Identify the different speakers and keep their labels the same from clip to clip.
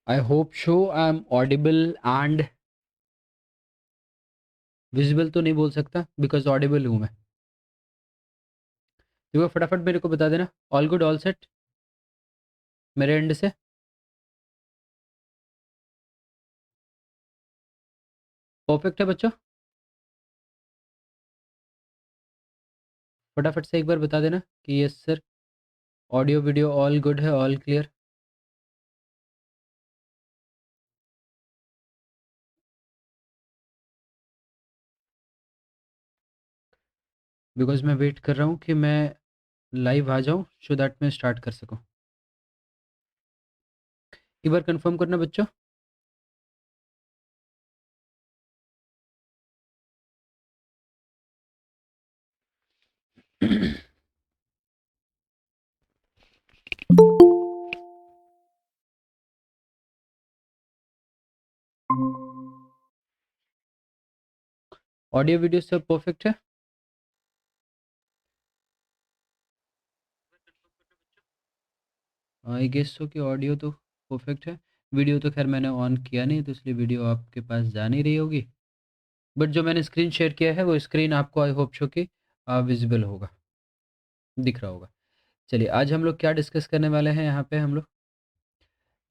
Speaker 1: I hope so I'm audible and visible तो नहीं बोल सकता बिकॉज ऑडिबल हूँ मैं। देखो फटाफट मेरे को बता देना ऑल गुड ऑल सेट मेरे एंड से। परफेक्ट है बच्चों, फटाफट से एक बार बता देना कि yes sir audio video all good है ऑल क्लियर। बिकॉज मैं वेट कर रहा हूँ कि मैं लाइव आ जाऊँ सो दैट मैं स्टार्ट कर सकूँ। एक बार कंफर्म करना बच्चों। ऑडियो वीडियो सब परफेक्ट है। आई गेस सो कि ऑडियो तो परफेक्ट है। वीडियो तो खैर मैंने ऑन किया नहीं तो इसलिए वीडियो आपके पास जा नहीं रही होगी, बट जो मैंने स्क्रीन शेयर किया है वो स्क्रीन आपको आई होप शो कि विजिबल होगा, दिख रहा होगा। चलिए आज हम लोग क्या डिस्कस करने वाले हैं यहाँ पे हम लोग।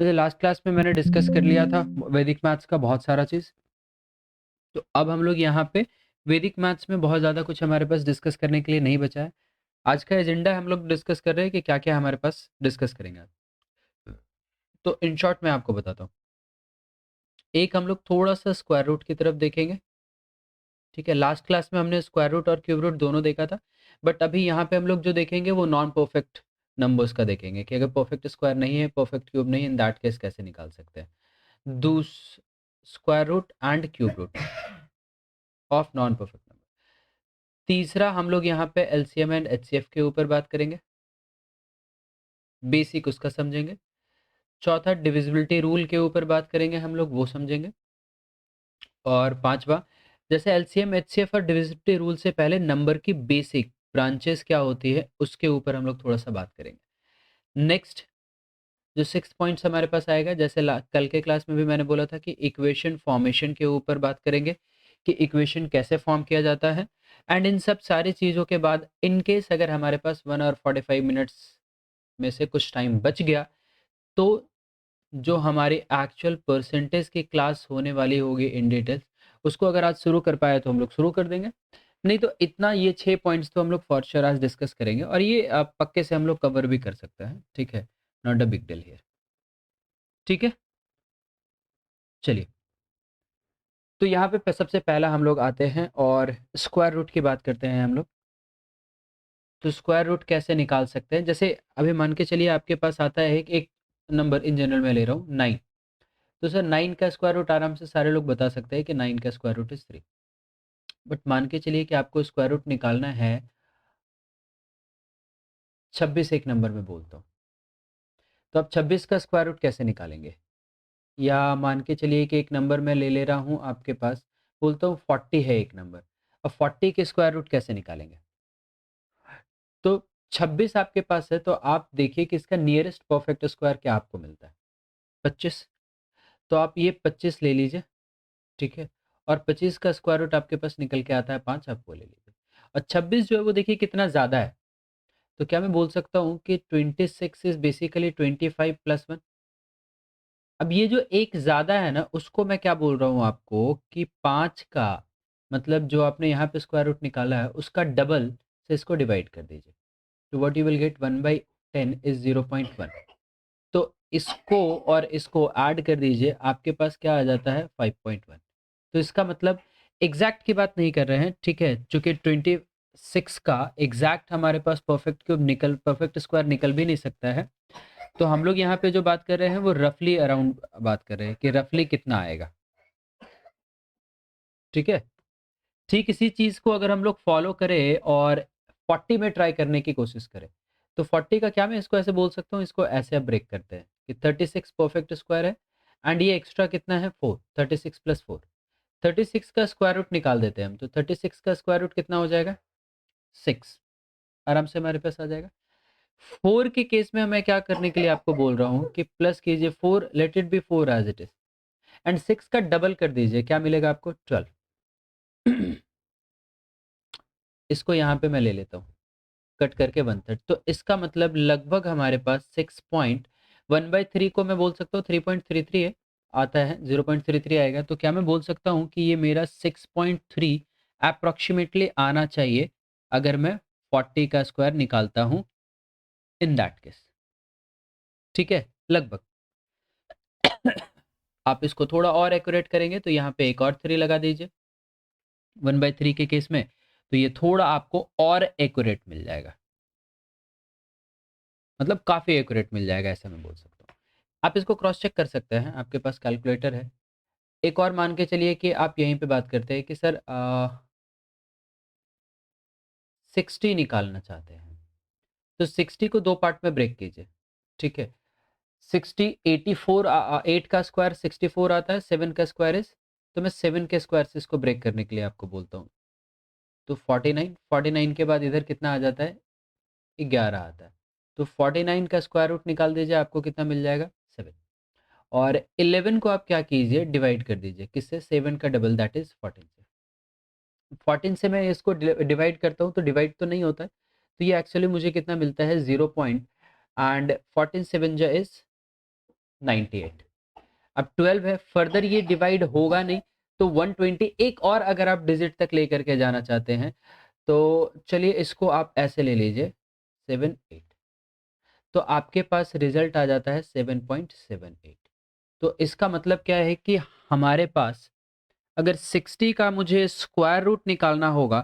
Speaker 1: जैसे लास्ट क्लास में मैंने डिस्कस कर लिया था वैदिक मैथ्स का बहुत सारा चीज़, तो अब हम लोग यहाँ पे वैदिक मैथ्स में बहुत ज़्यादा कुछ हमारे पास डिस्कस करने के लिए नहीं बचा है। आज का एजेंडा हम लोग डिस्कस कर रहे हैं कि क्या क्या हमारे पास डिस्कस करेंगे आज। तो इन शॉर्ट मैं आपको बताता हूँ। एक हम लोग थोड़ा सा स्क्वायर रूट की तरफ देखेंगे, ठीक है। लास्ट क्लास में हमने स्क्वायर रूट और क्यूब रूट दोनों देखा था, बट अभी यहाँ पे हम लोग जो देखेंगे वो नॉन परफेक्ट नंबर्स का देखेंगे कि अगर परफेक्ट स्क्वायर नहीं है परफेक्ट क्यूब नहीं है इन दैट केस कैसे निकाल सकते हैं दूस square root and cube root of non perfect number. तीसरा हम लोग यहाँ पे एलसीएम एंड एचसीएफ के ऊपर बात करेंगे, बेसिक उसका समझेंगे। चौथा डिविजिबिलिटी रूल के ऊपर बात करेंगे हम लोग, वो समझेंगे। और पांचवा जैसे एलसीएम एचसीएफ और डिविजिबिलिटी रूल से पहले नंबर की बेसिक ब्रांचेस क्या होती है उसके ऊपर हम लोग थोड़ा सा बात करेंगे। नेक्स्ट जो 6 पॉइंट्स हमारे पास आएगा, जैसे कल के क्लास में भी मैंने बोला था कि इक्वेशन फॉर्मेशन के ऊपर बात करेंगे कि इक्वेशन कैसे फॉर्म किया जाता है। एंड इन सब सारी चीज़ों के बाद इन केस अगर हमारे पास 1 और 45 मिनट्स में से कुछ टाइम बच गया तो जो हमारी एक्चुअल परसेंटेज की क्लास होने वाली होगी इन डिटेल्स उसको अगर आज शुरू कर पाए तो हम लोग शुरू कर देंगे। नहीं तो इतना ये 6 पॉइंट्स तो हम लोग फॉर श्योर आज डिस्कस करेंगे और ये पक्के से हम लोग कवर भी कर सकते हैं, ठीक है। Not a big deal here, ठीक है। चलिए तो यहाँ पे सबसे पहला हम लोग आते हैं और स्क्वायर रूट की बात करते हैं हम लोग। तो स्क्वायर रूट कैसे निकाल सकते हैं, जैसे अभी मान के चलिए आपके पास आता है एक नंबर इन जनरल मैं ले रहा हूँ 9। तो सर 9 का स्क्वायर रूट आराम से सारे लोग बता सकते हैं कि 9 का स्क्वायर रूट इज 3। बट मान के चलिए कि आपको स्क्वायर रूट निकालना है 26 एक नंबर में बोलता हूँ, तो आप 26 का स्क्वायर रूट कैसे निकालेंगे। या मान के चलिए कि एक नंबर मैं ले ले रहा हूँ आपके पास, बोलता हूँ 40 है एक नंबर, अब 40 के स्क्वायर रूट कैसे निकालेंगे। तो 26 आपके पास है तो आप देखिए कि इसका नियरेस्ट परफेक्ट स्क्वायर क्या आपको मिलता है, 25। तो आप ये 25 ले लीजिए, ठीक है। और 25 का स्क्वायर रूट आपके पास निकल के आता है 5, आप वो ले लीजिए। और 26 जो है वो देखिए कितना ज़्यादा है, तो क्या मैं बोल सकता हूँ कि 26 इज बेसिकली 25 + 1। अब ये जो एक ज़्यादा है ना उसको मैं क्या बोल रहा हूँ आपको कि 5 का मतलब जो आपने यहाँ पे स्क्वायर रूट निकाला है उसका डबल से इसको डिवाइड कर दीजिए। तो what you will get 1/10 is 0.1। तो इसको और इसको ऐड कर दीजिए, आपके पास क्या आ जाता है 5.1। तो इसका मतलब एग्जैक्ट की बात नहीं कर रहे हैं, ठीक है। चूंकि 26 का एग्जैक्ट हमारे पास परफेक्ट क्यूब निकल परफेक्ट स्क्वायर निकल भी नहीं सकता है, तो हम लोग यहाँ पे जो बात कर रहे हैं वो रफली अराउंड बात कर रहे हैं कि रफली कितना आएगा, ठीक है। ठीक इसी चीज को अगर हम लोग फॉलो करें और 40 में ट्राई करने की कोशिश करें तो 40 का क्या मैं इसको ऐसे बोल सकता हूँ, इसको ऐसे अब ब्रेक करते हैं कि 36 परफेक्ट स्क्वायर है एंड ये एक्स्ट्रा कितना है 4, 36 + 4। 36 का स्क्वायर रूट निकाल देते हैं हम, तो 36 का स्क्वायर रूट कितना हो जाएगा 6, आराम से हमारे पास आ जाएगा। 4 के केस में मैं क्या करने के लिए आपको बोल रहा हूँ कि प्लस कीजिए 4, let it be 4 as it is, and 6 का डबल कर दीजिए, क्या मिलेगा आपको? 12। इसको यहाँ पे मैं ले लेता हूँ, कट करके 1/3, तो इसका मतलब लगभग हमारे पास 6.1/3 को मैं बोल सकता हूँ 3.33 है, आता है 0.33 आएगा, तो क्या मैं बोल सकता हूँ कि ये मेरा 6.3 अप्रोक्सीमेटली आना चाहिए अगर मैं 40 का स्क्वायर निकालता हूँ इन दैट केस। ठीक है, लगभग। आप इसको थोड़ा और एक्यूरेट करेंगे तो यहाँ पे एक और 3 लगा दीजिए 1/3 के केस में, तो ये थोड़ा आपको और एक्यूरेट मिल जाएगा, मतलब काफ़ी एक्यूरेट मिल जाएगा, ऐसा मैं बोल सकता हूँ। आप इसको क्रॉस चेक कर सकते हैं, आपके पास कैलकुलेटर है। एक और मान के चलिए कि आप यहीं पे बात करते हैं कि सर 60 निकालना चाहते हैं, तो 60 को दो पार्ट में ब्रेक कीजिए। ठीक है, 60 84 8 का स्क्वायर 64 आता है, 7 का स्क्वायर इज, तो मैं 7 के स्क्वायर से इसको ब्रेक करने के लिए आपको बोलता हूँ, तो 49 के बाद इधर कितना आ जाता है? 11 आता है, तो 49 का स्क्वायर रूट निकाल दीजिए, आपको कितना मिल जाएगा? 7। और 11 को आप क्या कीजिए, डिवाइड कर दीजिए, किससे? 7 का डबल दैट इज 14 से। 14 से मैं इसको डिवाइड करता हूँ तो डिवाइड तो नहीं होता है, तो ये एक्चुअली मुझे कितना मिलता है? 0 पॉइंट, एंड 14 7 जा इज 98। अब 12 है, फर्दर ये डिवाइड होगा नहीं, तो 120 एक और अगर आप डिजिट तक लेकर के जाना चाहते हैं तो चलिए इसको आप ऐसे ले लीजिए 7 8, तो आपके पास रिजल्ट आ जाता है 7.78। तो इसका मतलब क्या है कि हमारे पास अगर 60 का मुझे स्क्वायर रूट निकालना होगा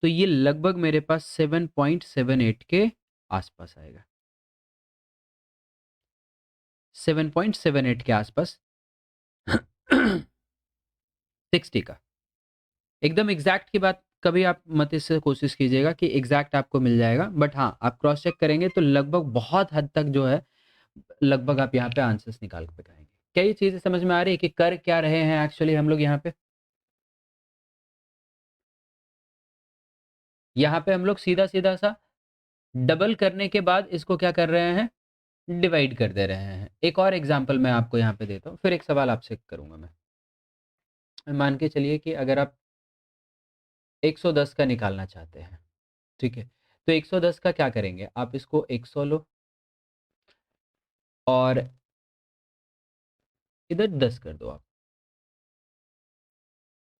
Speaker 1: तो ये लगभग मेरे पास 7.78 के आसपास आएगा, 7.78 के आसपास। 60 का एकदम एग्जैक्ट की बात कभी आप मत इससे कोशिश कीजिएगा कि एग्जैक्ट आपको मिल जाएगा, बट हाँ आप क्रॉस चेक करेंगे तो लगभग बहुत हद तक जो है, लगभग आप यहाँ पे आंसर्स निकाल के पाएंगे। क्या ये चीजें समझ में आ रही है कि कर क्या रहे हैं एक्चुअली हम लोग यहाँ पे? यहाँ पे हम लोग सीधा सीधा सा डबल करने के बाद इसको क्या कर रहे हैं? डिवाइड कर दे रहे हैं। एक और एग्जांपल मैं आपको यहाँ पे देता हूँ, फिर एक सवाल आपसे करूंगा मैं। मान के चलिए कि अगर आप 110 का निकालना चाहते हैं, ठीक है, तो 110 का क्या करेंगे? आप इसको 100 लो और इधर 10 कर दो आप,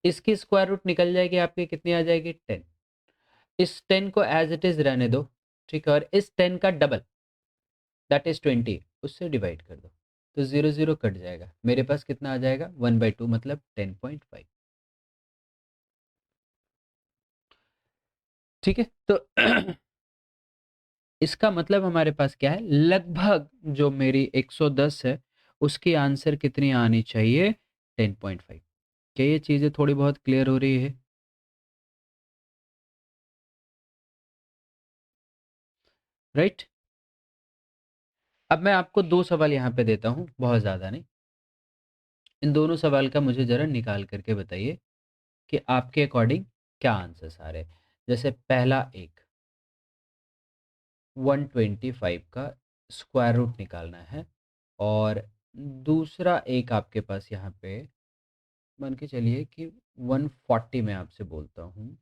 Speaker 1: इसकी स्क्वायर रूट निकल जाएगी आपकी, कितनी आ जाएगी? 10। इस 10 को एज इट इज रहने दो, ठीक है, और इस 10 का डबल दैट इज 20 उससे डिवाइड कर दो, तो 0 0 कट जाएगा, मेरे पास कितना आ जाएगा? 1/2 मतलब 10.5। ठीक है, तो इसका मतलब हमारे पास क्या है? लगभग जो मेरी 110 है उसकी आंसर कितनी आनी चाहिए? 10.5। क्या ये चीज़ें थोड़ी बहुत क्लियर हो रही है? राइट। अब मैं आपको दो सवाल यहाँ पे देता हूँ, बहुत ज़्यादा नहीं। इन दोनों सवाल का मुझे ज़रा निकाल करके बताइए कि आपके अकॉर्डिंग क्या आंसर्स आ रहे हैं। जैसे पहला एक 125 का स्क्वायर रूट निकालना है, और दूसरा एक आपके पास यहाँ पे मान के चलिए कि 140 में आपसे बोलता हूँ,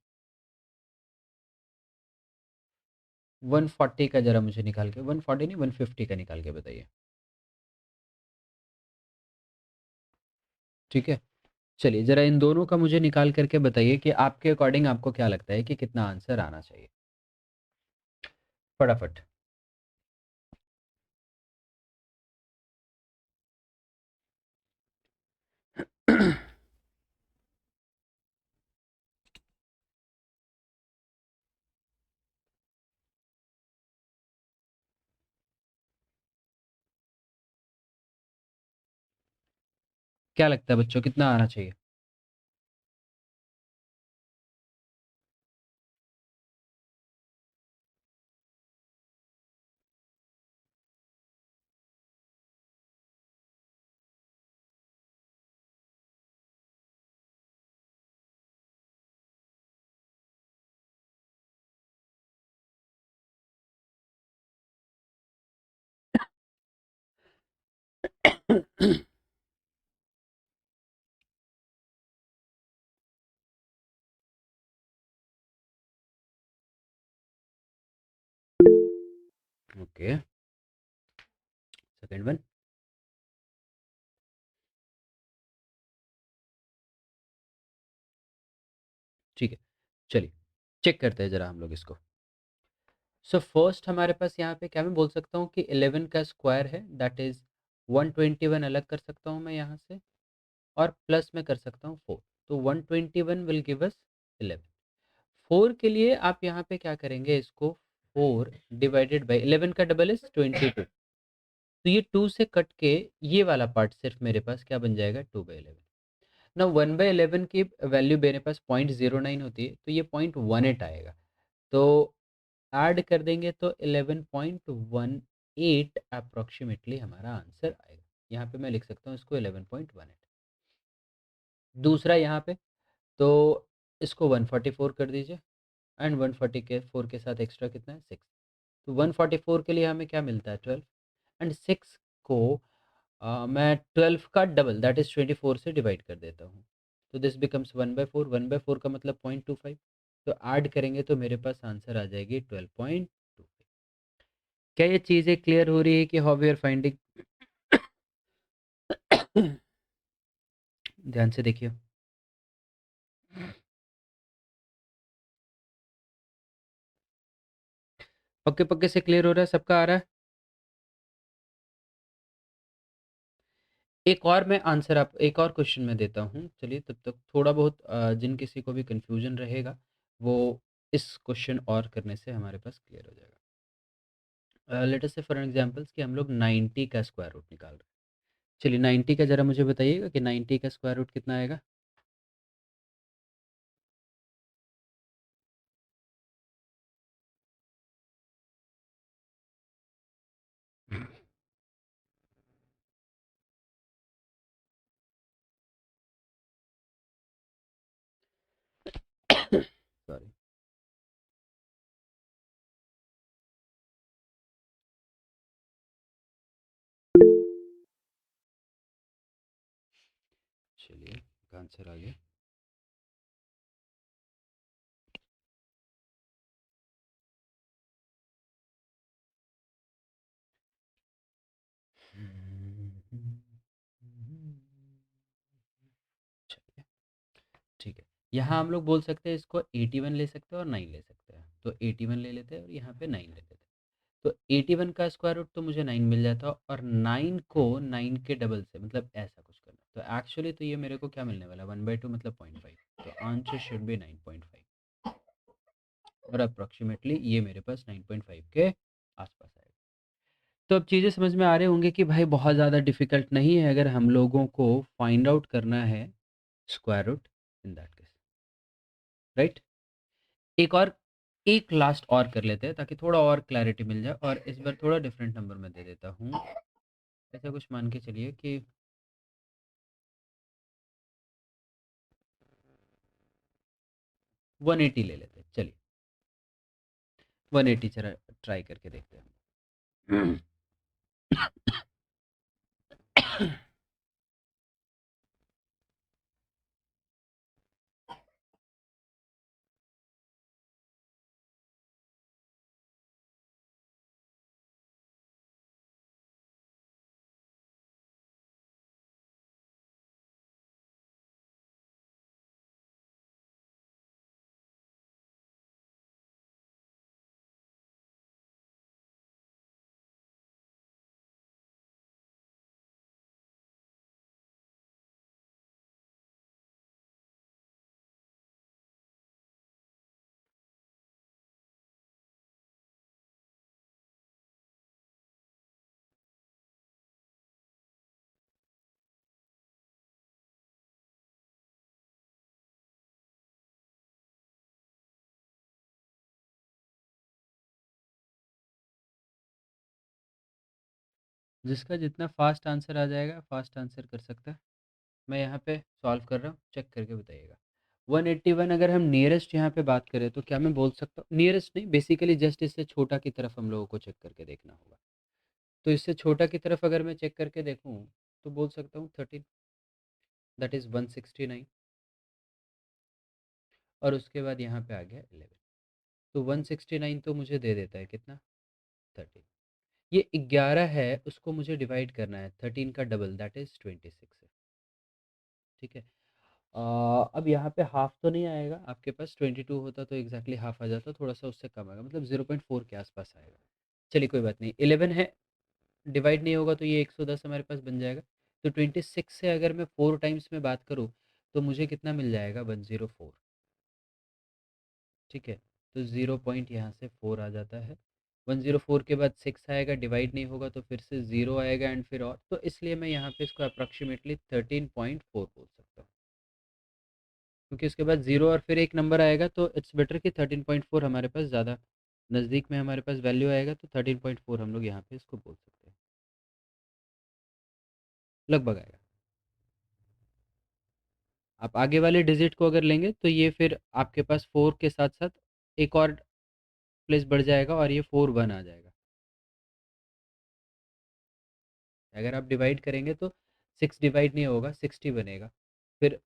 Speaker 1: 140 का ज़रा मुझे निकाल के, 140 नहीं 150 का निकाल के बताइए। ठीक है, चलिए ज़रा इन दोनों का मुझे निकाल करके बताइए कि आपके अकॉर्डिंग आपको क्या लगता है कि कितना आंसर आना चाहिए, फटाफट। क्या लगता है बच्चों, कितना आना चाहिए? Okay, second one. ठीक है, चलिए चेक करते हैं ज़रा हम लोग इसको। सो फर्स्ट हमारे पास यहाँ पे क्या मैं बोल सकता हूँ कि 11 का स्क्वायर है, दैट इज़ 121 अलग कर सकता हूँ मैं यहाँ से, और प्लस में कर सकता हूँ 4, तो 121 विल गिव अस 11। 4 के लिए आप यहाँ पे क्या करेंगे, इसको 4 डिवाइडेड बाई 11 का डबल इज 22, तो ये 2 से कट के ये वाला पार्ट सिर्फ मेरे पास क्या बन जाएगा, 2/11। ना 1/11 की वैल्यू मेरे पास 0.09 होती है, तो ये 0.18 आएगा, तो ऐड कर देंगे तो 11.18 अप्रोक्सीमेटली हमारा आंसर आएगा। यहाँ पे मैं लिख सकता हूँ इसको 11.18। दूसरा यहाँ पे, तो इसको 144 कर दीजिए, एंड 144 के साथ एक्स्ट्रा कितना है, 6, तो 144 के लिए हमें क्या मिलता है, 12, एंड 6 को मैं 12 का डबल दैट इज़ 24 से डिवाइड कर देता हूँ, तो दिस बिकम्स 1/4, 1/4 का मतलब 0.25, तो ऐड करेंगे तो मेरे पास आंसर आ जाएगी 12.25। क्या ये चीज़ें क्लियर हो रही है कि हाउ वी आर फाइंडिंग? ध्यान से देखिए। पक्के पक्के से क्लियर हो रहा है, सबका आ रहा है? एक और मैं आंसर आप एक और क्वेश्चन मैं देता हूँ, चलिए तब तक थोड़ा बहुत जिन किसी को भी कंफ्यूजन रहेगा वो इस क्वेश्चन और करने से हमारे पास क्लियर हो जाएगा। लेट अस से फॉर एग्जांपल्स कि हम लोग 90 का स्क्वायर रूट निकाल रहे हैं। चलिए 90 का ज़रा मुझे बताइएगा कि 90 का स्क्वायर रूट कितना आएगा। सॉरी। चलिए आंसर आ गया। चलिए ठीक है, यहाँ हम लोग बोल सकते हैं इसको 81 ले सकते हैं और 9 ले सकते हैं, तो 81 ले लेते हैं और यहाँ पे 9 ले लेते हैं, तो 81 का स्क्वायर रूट तो मुझे 9 मिल जाता, और 9 को 9 के डबल से मतलब ऐसा कुछ करना, तो एक्चुअली तो ये मेरे को क्या मिलने वाला है, 1/2 मतलब 0.5, तो आंसर शुड बी 9.5, और अप्रॉक्सीमेटली ये मेरे पास 9.5 के आसपास आएगा। तो अब चीज़ें समझ में आ रहे होंगे कि भाई बहुत ज़्यादा डिफिकल्ट नहीं है अगर हम लोगों को फाइंड आउट करना है square root in that case, right. एक और, एक लास्ट और कर लेते हैं ताकि थोड़ा और क्लैरिटी मिल जाए, और इस बार थोड़ा डिफरेंट नंबर में दे देता हूँ। ऐसा कुछ मान के चलिए कि 180 ले लेते हैं, चलिए 180 चला ट्राई करके देखते हैं। जिसका जितना फास्ट आंसर आ जाएगा फास्ट आंसर कर सकता है। मैं यहाँ पे सॉल्व कर रहा हूँ, चेक करके बताइएगा। 181 अगर हम नियरेस्ट यहाँ पे बात करें तो क्या मैं बोल सकता हूँ, नियरेस्ट नहीं बेसिकली जस्ट इससे छोटा की तरफ हम लोगों को चेक करके देखना होगा, तो इससे छोटा की तरफ अगर मैं चेक करके देखूँ तो बोल सकता हूँ 13, दैट इज़ 169, और उसके बाद यहाँ पे आ गया 11। तो 169 तो मुझे दे देता है कितना, 13। ये 11 है, उसको मुझे डिवाइड करना है, 13 का डबल दैट इज़ 26 है। ठीक है। अब यहाँ पे हाफ तो नहीं आएगा, आपके पास 22 होता तो एग्जैक्टली हाफ आ जाता, थोड़ा सा उससे कम आएगा, मतलब 0.4 के आसपास आएगा। चलिए कोई बात नहीं, 11 है, डिवाइड नहीं होगा तो ये 110 हमारे पास बन जाएगा। तो 26 से अगर मैं 4 टाइम्स में बात करूँ तो मुझे कितना मिल जाएगा, 104। ठीक है। तो 0 पॉइंट यहाँ से 4 आ जाता है, 104 के बाद 6 आएगा, डिवाइड नहीं होगा तो फिर से 0 आएगा एंड फिर और, तो इसलिए मैं यहाँ पे इसको अप्रॉक्सीमेटली 13.4 बोल सकता हूँ, क्योंकि उसके बाद 0 और फिर एक नंबर आएगा, तो इट्स बेटर कि 13.4 हमारे पास ज़्यादा नज़दीक में हमारे पास वैल्यू आएगा, तो 13.4 हम लोग यहाँ पे इसको बोल सकते हैं, लगभग आएगा। आप आगे वाले डिजिट को अगर लेंगे तो ये फिर आपके पास 4 के साथ साथ एक और प्लेस बढ़ जाएगा और ये 4 1 आ जाएगा। अगर आप डिवाइड करेंगे तो 6 डिवाइड नहीं होगा, 60 बनेगा, फिर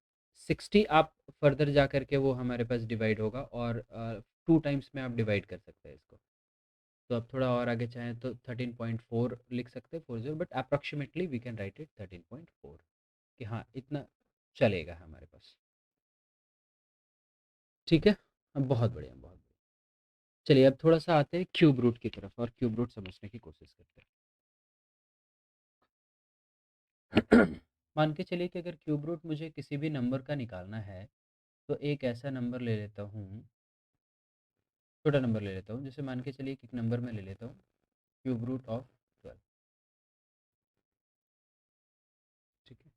Speaker 1: 60 आप फर्दर जा करके वो हमारे पास डिवाइड होगा, और 2 टाइम्स में आप डिवाइड कर सकते हैं इसको। तो आप थोड़ा और आगे चाहें तो 13.4 लिख सकते हैं, 40, but approximately we can write it 13.4, कि हाँ इतना चलेगा हमारे पास। ठीक है, अब बहुत बढ़िया, बहुत बढ़िया। चलिए अब थोड़ा सा आते हैं क्यूब रूट की तरफ और क्यूब रूट समझने की कोशिश करते हैं। मान के चलिए कि अगर क्यूब रूट मुझे किसी भी नंबर का निकालना है, तो एक ऐसा नंबर ले लेता हूँ, छोटा नंबर ले लेता हूँ, जैसे मान के चलिए कि एक नंबर में ले लेता हूँ क्यूब रूट ऑफ 12। ठीक है।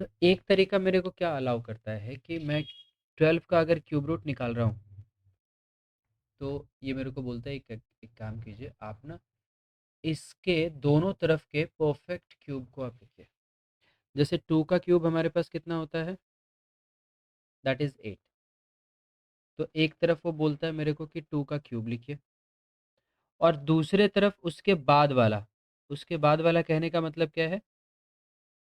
Speaker 1: तो एक तरीका मेरे को क्या अलाउ करता है कि मैं 12 का अगर क्यूब रूट निकाल रहा हूँ, तो ये मेरे को बोलता है एक काम कीजिए आप ना, इसके दोनों तरफ के परफेक्ट क्यूब को आप लिखिए। जैसे 2 का क्यूब हमारे पास कितना होता है, दैट इज 8। तो एक तरफ वो बोलता है मेरे को कि 2 का क्यूब लिखिए, और दूसरे तरफ उसके बाद वाला कहने का मतलब क्या है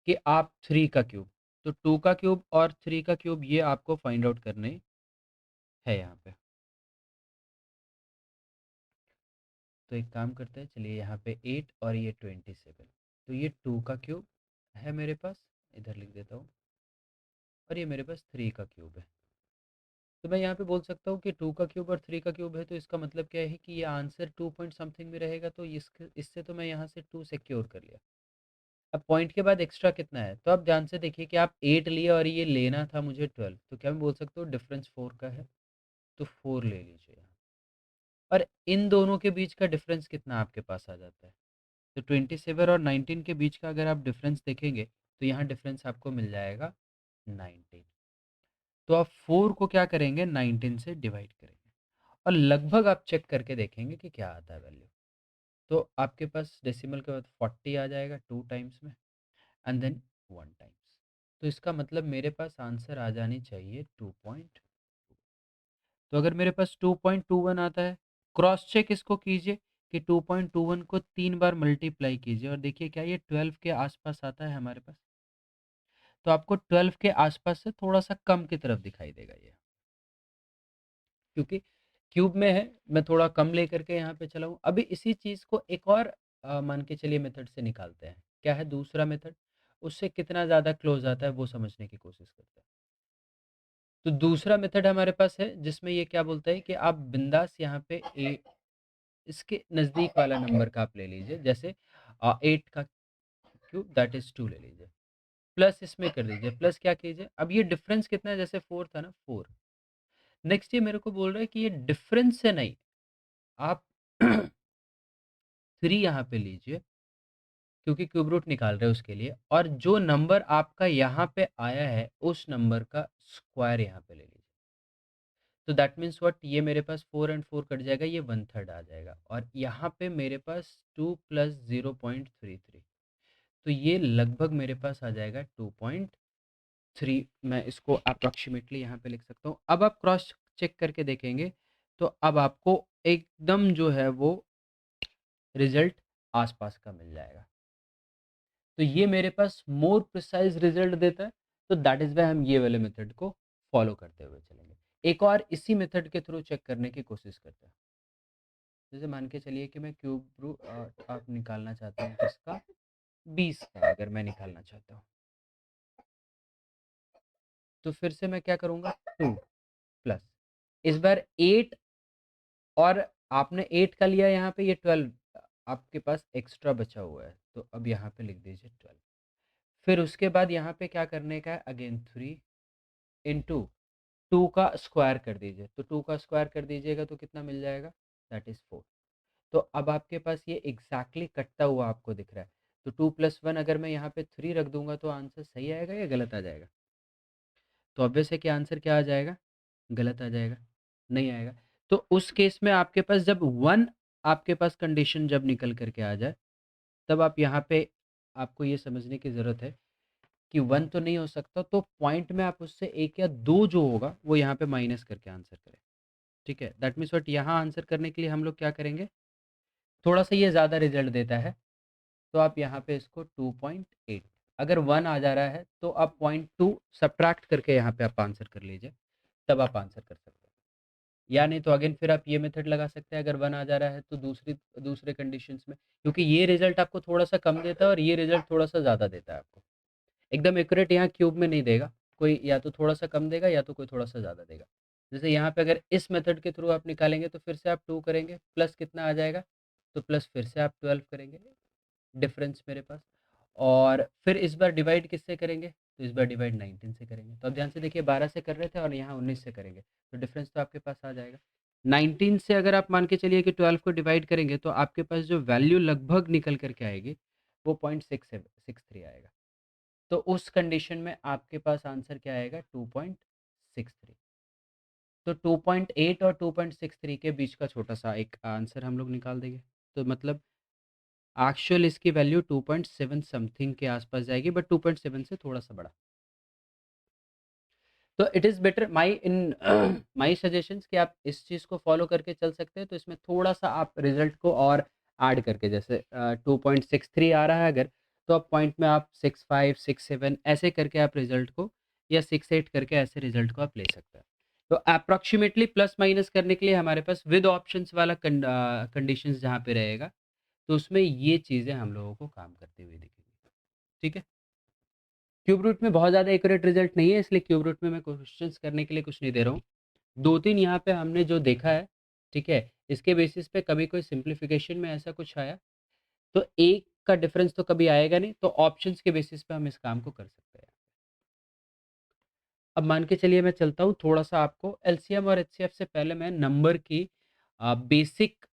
Speaker 1: कि आप 3 का क्यूब, तो 2 का क्यूब और 3 का क्यूब ये आपको फाइंड आउट करने है यहाँ पे। तो एक काम करते हैं, चलिए यहाँ पे 8 और ये 27, तो ये 2 का क्यूब है मेरे पास, इधर लिख देता हूँ, और ये मेरे पास 3 का क्यूब है। तो मैं यहाँ पे बोल सकता हूँ कि 2 का क्यूब और 3 का क्यूब है, तो इसका मतलब क्या है कि ये आंसर 2 पॉइंट समथिंग में रहेगा, तो इससे तो मैं यहाँ से 2 सिक्योर कर लिया। अब पॉइंट के बाद एक्स्ट्रा कितना है, तो आप ध्यान से देखिए कि आप 8 लिए और ये लेना था मुझे 12, तो क्या मैं बोल सकता हूँ डिफरेंस 4 का है, तो 4 ले लीजिए यहाँ। और इन दोनों के बीच का डिफरेंस कितना आपके पास आ जाता है, तो 27 और 19 के बीच का अगर आप डिफरेंस देखेंगे तो यहाँ डिफरेंस आपको मिल जाएगा 19। तो आप 4 को क्या करेंगे, 19 से डिवाइड करेंगे, और लगभग आप चेक करके देखेंगे कि क्या आता है वैल्यू। तो आपके पास डेसिमल के बाद 40 आ जाएगा 2 टाइम्स में, एंड देन 1 टाइम्स। तो इसका मतलब मेरे पास आंसर आ जानी चाहिए 2.2। तो अगर मेरे पास 2.21 आता है, क्रॉस चेक इसको कीजिए कि 2.21 को 3 बार मल्टीप्लाई कीजिए और देखिए क्या ये 12 के आसपास आता है हमारे पास। तो आपको 12 के आसपास से थोड़ा सा कम की तरफ दिखाई देगा ये, क्योंकि क्यूब में है, मैं थोड़ा कम लेकर के यहाँ पे चला हूँ। अभी इसी चीज़ को एक और मान के चलिए मेथड से निकालते हैं, क्या है दूसरा मेथड, उससे कितना ज़्यादा क्लोज आता है वो समझने की कोशिश करते हैं। तो दूसरा मेथड हमारे पास है जिसमें ये क्या बोलता है कि आप बिंदास यहाँ पे इसके नज़दीक वाला नंबर का आप ले लीजिए, जैसे 8 का क्यूब दैट इज 2 ले लीजिए, प्लस इसमें कर दीजिए, प्लस क्या कीजिए, अब ये डिफरेंस कितना है, जैसे 4 था ना, 4। नेक्स्ट ये मेरे को बोल रहा है कि ये डिफरेंस से नहीं, आप 3 यहाँ पे लीजिए, क्योंकि क्यूब रूट निकाल रहे हैं उसके लिए, और जो नंबर आपका यहाँ पे आया है उस नंबर का स्क्वायर यहाँ पे ले लीजिए। तो दैट मीन्स व्हाट, ये मेरे पास 4 एंड 4 कट जाएगा, ये 1/3 आ जाएगा, और यहाँ पे मेरे पास 2 प्लस 0.33, तो ये लगभग मेरे पास आ जाएगा 2.3। मैं इसको अप्रॉक्सीमेटली यहाँ पे लिख सकता हूँ। अब आप क्रॉस चेक करके देखेंगे तो अब आपको एकदम जो है वो रिजल्ट आसपास का मिल जाएगा। तो ये मेरे पास मोर प्रिसाइज रिजल्ट देता है, तो दैट इज वाई हम ये वाले मेथड को फॉलो करते हुए चलेंगे। एक और इसी मेथड के थ्रू चेक करने की कोशिश करते हैं। जैसे मान के चलिए कि मैं क्यूब रूट आप निकालना चाहता हूँ किसका, 20 का अगर मैं निकालना चाहता हूँ, तो फिर से मैं क्या करूँगा, 2 प्लस इस बार 8, और आपने 8 का लिया यहाँ पे, ये 12 आपके पास एक्स्ट्रा बचा हुआ है, तो अब यहाँ पे लिख दीजिए 12। फिर उसके बाद यहाँ पे क्या करने का है, अगेन 3 इंटू 2 का स्क्वायर कर दीजिए, तो 2 का स्क्वायर कर दीजिएगा तो कितना मिल जाएगा, दैट इज 4। तो अब आपके पास ये एग्जैक्टली कटता हुआ आपको दिख रहा है। तो 2 प्लस 1 अगर मैं यहाँ पे 3 रख दूंगा तो आंसर सही आएगा या गलत आ जाएगा? तो ऑब्वियस है कि आंसर क्या आ जाएगा, गलत आ जाएगा, नहीं आएगा। तो उस केस में आपके पास जब 1 आपके पास कंडीशन जब निकल करके आ जाए, तब आप यहाँ पे आपको ये समझने की ज़रूरत है कि 1 तो नहीं हो सकता, तो पॉइंट में आप उससे 1 या 2 जो होगा वो यहाँ पे माइनस करके आंसर करें। ठीक है, दैट मीन्स व्हाट, यहाँ आंसर करने के लिए हम लोग क्या करेंगे, थोड़ा सा ये ज़्यादा रिजल्ट देता है, तो आप यहाँ पे इसको 2.8, अगर 1 आ जा रहा है तो आप 0.2 सब्ट्रैक्ट करके यहाँ पे आप आंसर कर लीजिए, तब आप आंसर कर सकते हैं। या नहीं तो अगेन फिर आप ये मेथड लगा सकते हैं, अगर 1 आ जा रहा है तो दूसरे कंडीशंस में, क्योंकि ये रिजल्ट आपको थोड़ा सा कम देता है और ये रिजल्ट थोड़ा सा ज़्यादा देता है आपको, एकदम एक्यूरेट यहाँ क्यूब में नहीं देगा, कोई या तो थोड़ा सा कम देगा या तो कोई थोड़ा सा ज़्यादा देगा। जैसे यहाँ पे अगर इस मेथड के थ्रू आप निकालेंगे तो फिर से आप 2 करेंगे, प्लस कितना आ जाएगा, तो प्लस फिर से आप 12 करेंगे, डिफरेंस मेरे पास, और फिर इस बार डिवाइड किससे करेंगे, तो इस बार डिवाइड 19 से करेंगे। तो अब ध्यान से देखिए, 12 से कर रहे थे और यहाँ 19 से करेंगे, तो डिफरेंस तो आपके पास आ जाएगा। 19 से अगर आप मान के चलिए कि 12 को डिवाइड करेंगे तो आपके पास जो वैल्यू लगभग निकल करके आएगी वो 0.663 आएगा। तो उस कंडीशन में आपके पास आंसर क्या आएगा, 2.63। तो 2.8 और 2.63 के बीच का छोटा सा एक आंसर हम लोग निकाल देंगे, तो मतलब एक्चुअल इसकी वैल्यू 2.7 समथिंग के आसपास जाएगी, बट 2.7 से थोड़ा सा बड़ा। तो it is better my in my suggestions कि आप इस चीज़ को फॉलो करके चल सकते हैं, तो इसमें थोड़ा सा आप रिजल्ट को और ऐड करके, जैसे 2.63 आ रहा है अगर, तो आप पॉइंट में आप 6.5 6.7 ऐसे करके आप रिजल्ट को, या 6.8 करके ऐसे रिजल्ट को आप ले सकते हैं। तो अप्रॉक्सीमेटली प्लस माइनस करने के लिए हमारे पास विद ऑप्शंस वाला कंडीशंस जहाँ पे रहेगा, तो उसमें ये चीज़ें हम लोगों को काम करते हुए दिखेंगी। ठीक है, क्यूब रूट में बहुत ज़्यादा एक्यूरेट रिजल्ट नहीं है, इसलिए क्यूब रूट में मैं क्वेश्चंस करने के लिए कुछ नहीं दे रहा हूँ। 2-3 यहाँ पे हमने जो देखा है, ठीक है, इसके बेसिस पे कभी कोई सिंप्लीफिकेशन में ऐसा कुछ आया, तो एक का डिफरेंस तो कभी आएगा नहीं, तो ऑप्शंस के बेसिस पे हम इस काम को कर सकते हैं। अब मान के चलिए मैं चलता हूँ थोड़ा-सा आपको एलसीएम और एचसीएफ से पहले मैं नंबर की बेसिक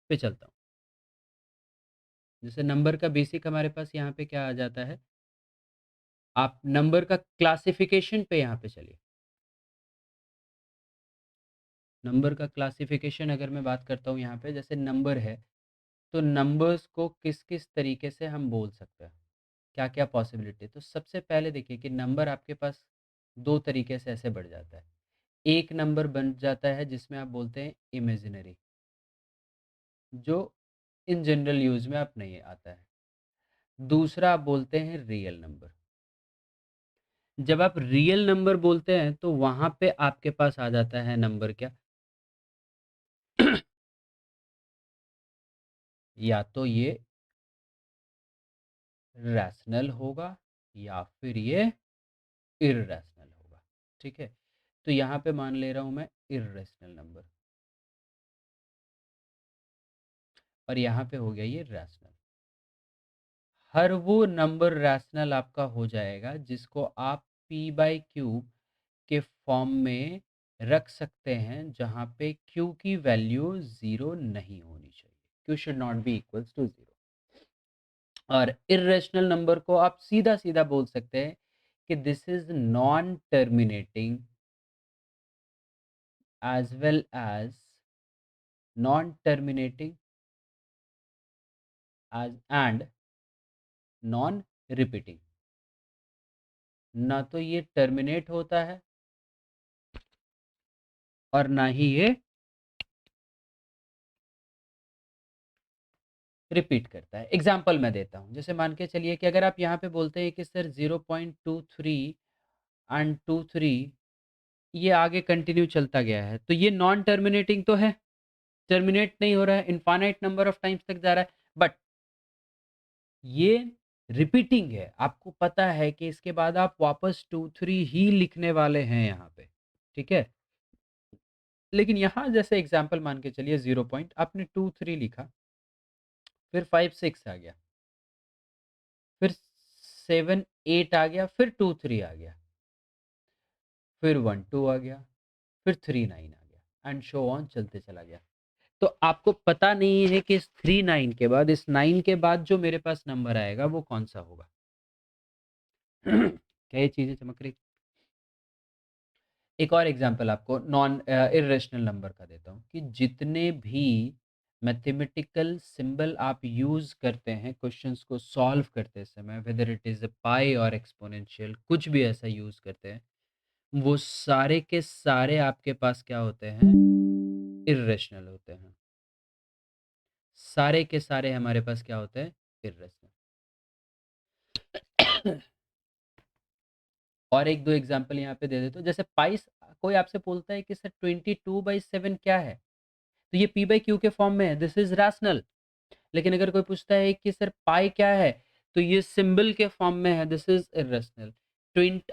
Speaker 1: पे चलता हूँ। जैसे नंबर का बेसिक हमारे पास यहाँ पे क्या आ जाता है, आप नंबर का क्लासिफिकेशन पे यहाँ पे चलिए। नंबर का क्लासिफिकेशन अगर मैं बात करता हूँ यहाँ पे, जैसे नंबर है, तो नंबर्स को किस-किस तरीके से हम बोल सकते हैं? क्या-क्या पॉसिबिलिटी है? तो सबसे पहले देखिए कि नंबर आपके पास 2 तरीके से ऐसे बढ़ जाता है। एक नंबर बन जाता है जिसमें आप बोलते हैं इमेजिनरी, जो इन जनरल यूज़ में आप नहीं आता है। दूसरा आप बोलते हैं रियल नंबर। जब आप रियल नंबर बोलते हैं तो वहाँ पे आपके पास आ जाता है नंबर क्या? या तो ये रैशनल होगा या फिर ये इर्रेशनल होगा। ठीक है? तो यहाँ पे मान ले रहा हूँ मैं इर्रेशनल नंबर, और यहाँ पे हो गया ये रैशनल। हर वो नंबर रैशनल आपका हो जाएगा जिसको आप पी बाई क्यू के फॉर्म में रख सकते हैं, जहाँ पे क्यू की वैल्यू ज़ीरो नहीं होनी चाहिए। Q should not be equals to zero. और इर्रेशनल नंबर को आप सीधा-सीधा बोल सकते हैं कि this is non terminating as well as non-terminating as and non-repeating। ना तो ये टर्मिनेट होता है और ना ही ये रिपीट करता है। एग्जाम्पल मैं देता हूँ, जैसे मान के चलिए कि अगर आप यहाँ पे बोलते हैं कि सर 0.23 एंड 23 ये आगे कंटिन्यू चलता गया है, तो ये नॉन टर्मिनेटिंग तो है, टर्मिनेट नहीं हो रहा है, इनफाइनाइट नंबर ऑफ टाइम्स तक जा रहा है, बट ये रिपीटिंग है। आपको पता है कि इसके बाद आप वापस 2 3 ही लिखने वाले हैं यहाँ पे, ठीक है। लेकिन यहाँ जैसे एग्जाम्पल मान के चलिए 0 पॉइंट आपने 2 3 लिखा, फिर 5 6 आ गया, फिर 7 8 आ गया, फिर 2 3 आ गया, फिर 1 2 आ गया, फिर 3 9 आ गया, एंड शो ऑन चलते चला गया। तो आपको पता नहीं है कि इस 3 9 के बाद, इस 9 के बाद जो मेरे पास नंबर आएगा वो कौन सा होगा। क्या ये चीजें चमक रही। एक और एग्जांपल आपको नॉन इरेशनल नंबर का देता हूँ कि जितने भी मैथमेटिकल सिंबल आप यूज करते हैं क्वेश्चंस को सॉल्व करते समय, वेदर इट इज पाई और एक्सपोनेंशियल, कुछ भी ऐसा यूज करते हैं, वो सारे के सारे आपके पास क्या होते हैं, इरेशनल होते हैं। सारे के सारे हमारे पास क्या होते हैं, इरेशनल। और एक दो एग्जांपल यहाँ पे दे देते हो, जैसे पाई, कोई आपसे बोलता है कि सर 22/7 क्या है, तो ये पी बाई क्यू के फॉर्म में है, दिस इज रैशनल। लेकिन अगर कोई पूछता है कि सर पाई क्या है, तो ये सिंबल के फॉर्म में है, दिस इज इरेशनल।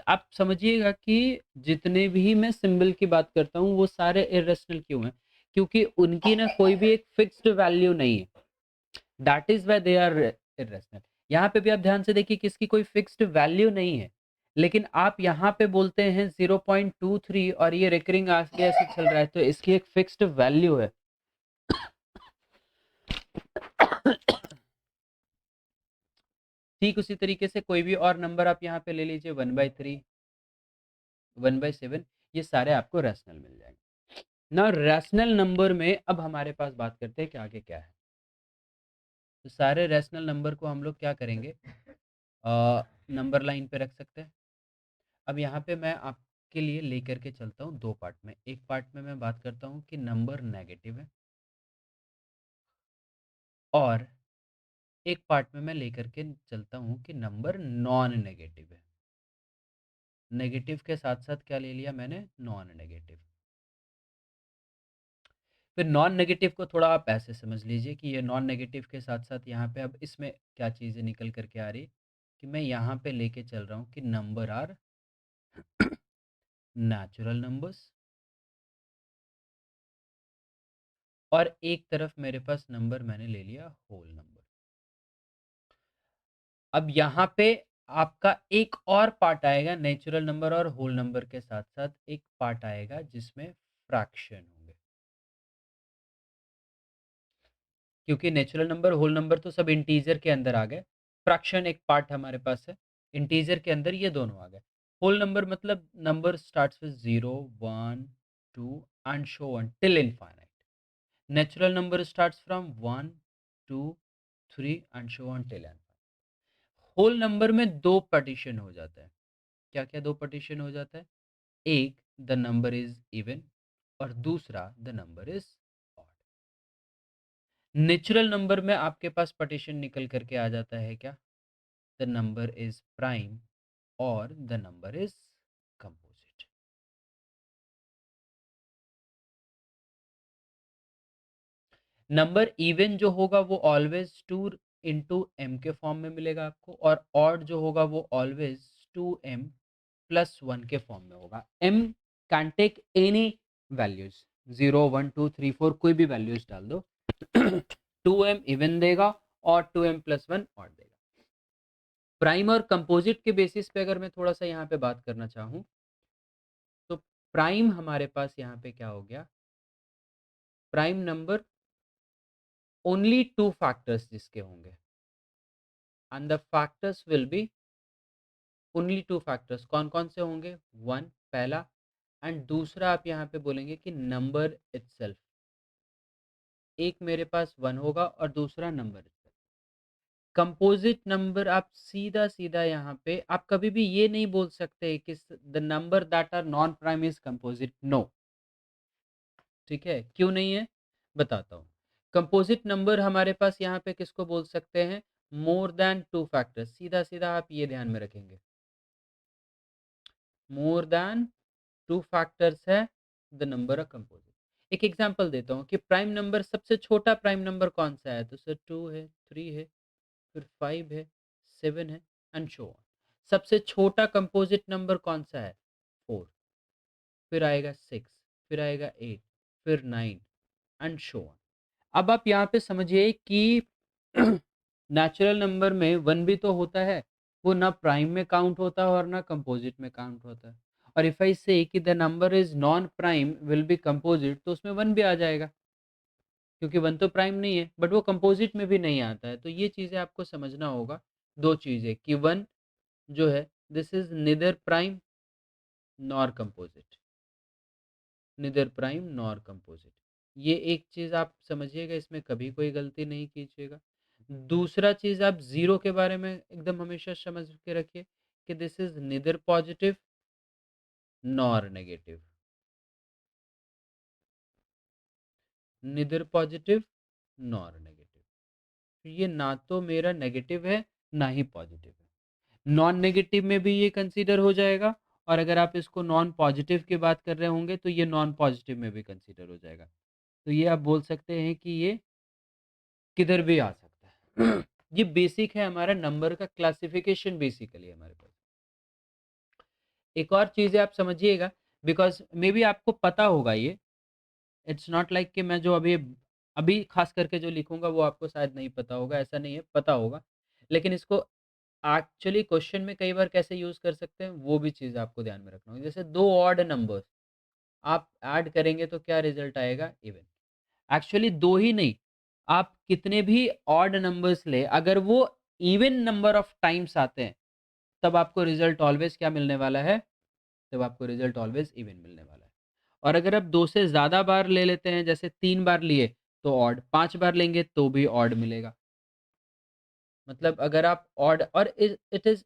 Speaker 1: आप समझिएगा कि जितने भी मैं सिंबल की बात करता हूँ वो सारे इरेशनल क्यों हैं, क्योंकि उनकी ना कोई भी एक फिक्स्ड वैल्यू नहीं है, that is why they are irrational. यहाँ पे भी आप ध्यान से देखिए कि इसकी कोई फिक्स्ड वैल्यू नहीं है, लेकिन आप यहाँ पे बोलते हैं 0.23 और ये रिकरिंग आगे ऐसे चल रहा है, तो इसकी एक फिक्स्ड वैल्यू है। ठीक उसी तरीके से कोई भी और नंबर आप यहाँ पे ले लीजिए, 1/3, 1/7, ये सारे आपको रैशनल मिल जाएंगे ना। रैशनल नंबर में अब हमारे पास बात करते हैं कि आगे क्या है। तो सारे रैशनल नंबर को हम लोग क्या करेंगे, नंबर लाइन पे रख सकते हैं। अब यहाँ पे मैं आपके लिए लेकर के चलता हूँ दो पार्ट में। एक पार्ट में मैं बात करता हूँ कि नंबर नेगेटिव है, और एक पार्ट में मैं लेकर के चलता हूँ कि नंबर नॉन नेगेटिव है। नेगेटिव के साथ साथ क्या ले लिया मैंने, नॉन नेगेटिव। फिर नॉन नेगेटिव को थोड़ा आप ऐसे समझ लीजिए कि ये नॉन नेगेटिव के साथ साथ यहाँ पे अब इसमें क्या चीज़ें निकल करके आ रही, कि मैं यहाँ पे लेके चल रहा हूँ कि नंबर आर नेचुरल नंबर्स, और एक तरफ मेरे पास नंबर मैंने ले लिया होल नंबर। अब यहाँ पे आपका एक और पार्ट आएगा, नेचुरल नंबर और होल नंबर के साथ साथ एक पार्ट आएगा जिसमें फ्रैक्शन होंगे, क्योंकि नेचुरल नंबर होल नंबर तो सब इंटीजर के अंदर आ गए, फ्रैक्शन एक पार्ट हमारे पास है इंटीजर के अंदर, ये दोनों आ गए। होल नंबर मतलब number starts with 0 1 2 and show on till infinite. Natural number starts from 1 2 3 and show on till infinite. Whole number में दो पार्टीशन हो जाता है। क्या क्या दो पार्टीशन हो जाता है, एक द नंबर इज इवन, और दूसरा the number is odd. Natural number में आपके पास पार्टीशन निकल करके आ जाता है क्या, द नंबर इज प्राइम और the number is composite. Number even जो होगा वो ऑलवेज 2 into m के फॉर्म में मिलेगा आपको, और ऑड जो होगा वो ऑलवेज 2m+1 के फॉर्म में होगा। m can take any values, 0 1 2 3 4 कोई भी वैल्यूज डाल दो। 2m इवन देगा और 2m+1 ऑड देगा। प्राइम और कंपोजिट के बेसिस पे अगर मैं थोड़ा सा यहाँ पे बात करना चाहूँ, तो प्राइम हमारे पास यहाँ पे क्या हो गया, प्राइम नंबर ओनली 2 फैक्टर्स जिसके होंगे, and the factors will be only 2 factors. कौन कौन से होंगे, 1 पहला, एंड दूसरा आप यहाँ पे बोलेंगे कि नंबर इटसेल्फ। एक मेरे पास 1 होगा और दूसरा नंबर इटसेल्फ। कंपोजिट नंबर आप सीधा सीधा यहाँ पे आप कभी भी ये नहीं बोल सकते कि the number that are non prime is composite, no. ठीक है, क्यों नहीं है बताता हूँ। कंपोजिट नंबर हमारे पास यहाँ पे किसको बोल सकते हैं? More than 2 factors. सीधा-सीधा आप ये ध्यान में रखेंगे। मोर देन 2 फैक्टर्स है द नंबर ऑफ कंपोजिट। एक एग्जांपल देता हूँ कि प्राइम नंबर, सबसे छोटा प्राइम नंबर कौन-सा है? तो सर 2 है, 3 है, फिर 5 है, 7 है एंड सो ऑन। सबसे छोटा कंपोजिट नंबर कौन-सा है? 4, फिर आएगा 6, फिर आएगा 8, फिर 9 एंड सो ऑन। अब आप यहाँ पे समझिए कि नेचुरल नंबर में 1 भी तो होता है, वो ना प्राइम में काउंट होता है और ना कंपोजिट में काउंट होता है। और इफ आई से कि the number is non prime will be composite, तो उसमें 1 भी आ जाएगा, क्योंकि 1 तो प्राइम नहीं है, बट वो कंपोजिट में भी नहीं आता है। तो ये चीज़ें आपको समझना होगा, 2 चीज़ें कि 1 जो है this is neither prime nor composite, neither prime nor composite. ये एक चीज़ आप समझिएगा, इसमें कभी कोई गलती नहीं कीजिएगा। दूसरा चीज़, आप ज़ीरो के बारे में एकदम हमेशा समझ के रखिए कि this is neither positive nor negative, neither positive nor negative. ये ना तो मेरा नेगेटिव है, ना ही पॉजिटिव है। नॉन नेगेटिव में भी ये कंसीडर हो जाएगा, और अगर आप इसको नॉन पॉजिटिव की बात कर रहे होंगे तो ये नॉन पॉजिटिव में भी कंसीडर हो जाएगा। तो ये आप बोल सकते हैं कि ये किधर भी आ सकता है। ये बेसिक है हमारा नंबर का क्लासिफिकेशन, बेसिकली हमारे पास। एक और चीज़ है, आप समझिएगा, बिकॉज़ मे बी आपको पता होगा ये, इट्स नॉट लाइक कि मैं जो अभी अभी खास करके जो लिखूँगा वो आपको शायद नहीं पता होगा, ऐसा नहीं है, पता होगा। लेकिन इसको एक्चुअली क्वेश्चन में कई बार कैसे यूज़ कर सकते हैं, वो भी चीज़ आपको ध्यान में रखना होगा। जैसे 2 ऑड नंबर्स आप ऐड करेंगे तो क्या रिज़ल्ट आएगा? इवन। एक्चुअली 2 ही नहीं, आप कितने भी ऑड नंबर्स लें, अगर वो इवन नंबर ऑफ टाइम्स आते हैं, तब आपको रिज़ल्ट ऑलवेज़ क्या मिलने वाला है? तब आपको रिज़ल्ट ऑलवेज़ इवन मिलने वाला है। और अगर आप 2 से ज़्यादा बार ले लेते हैं, जैसे 3 बार लिए तो ऑड, 5 बार लेंगे तो भी ऑड मिलेगा। मतलब अगर आप ऑड और इट इज़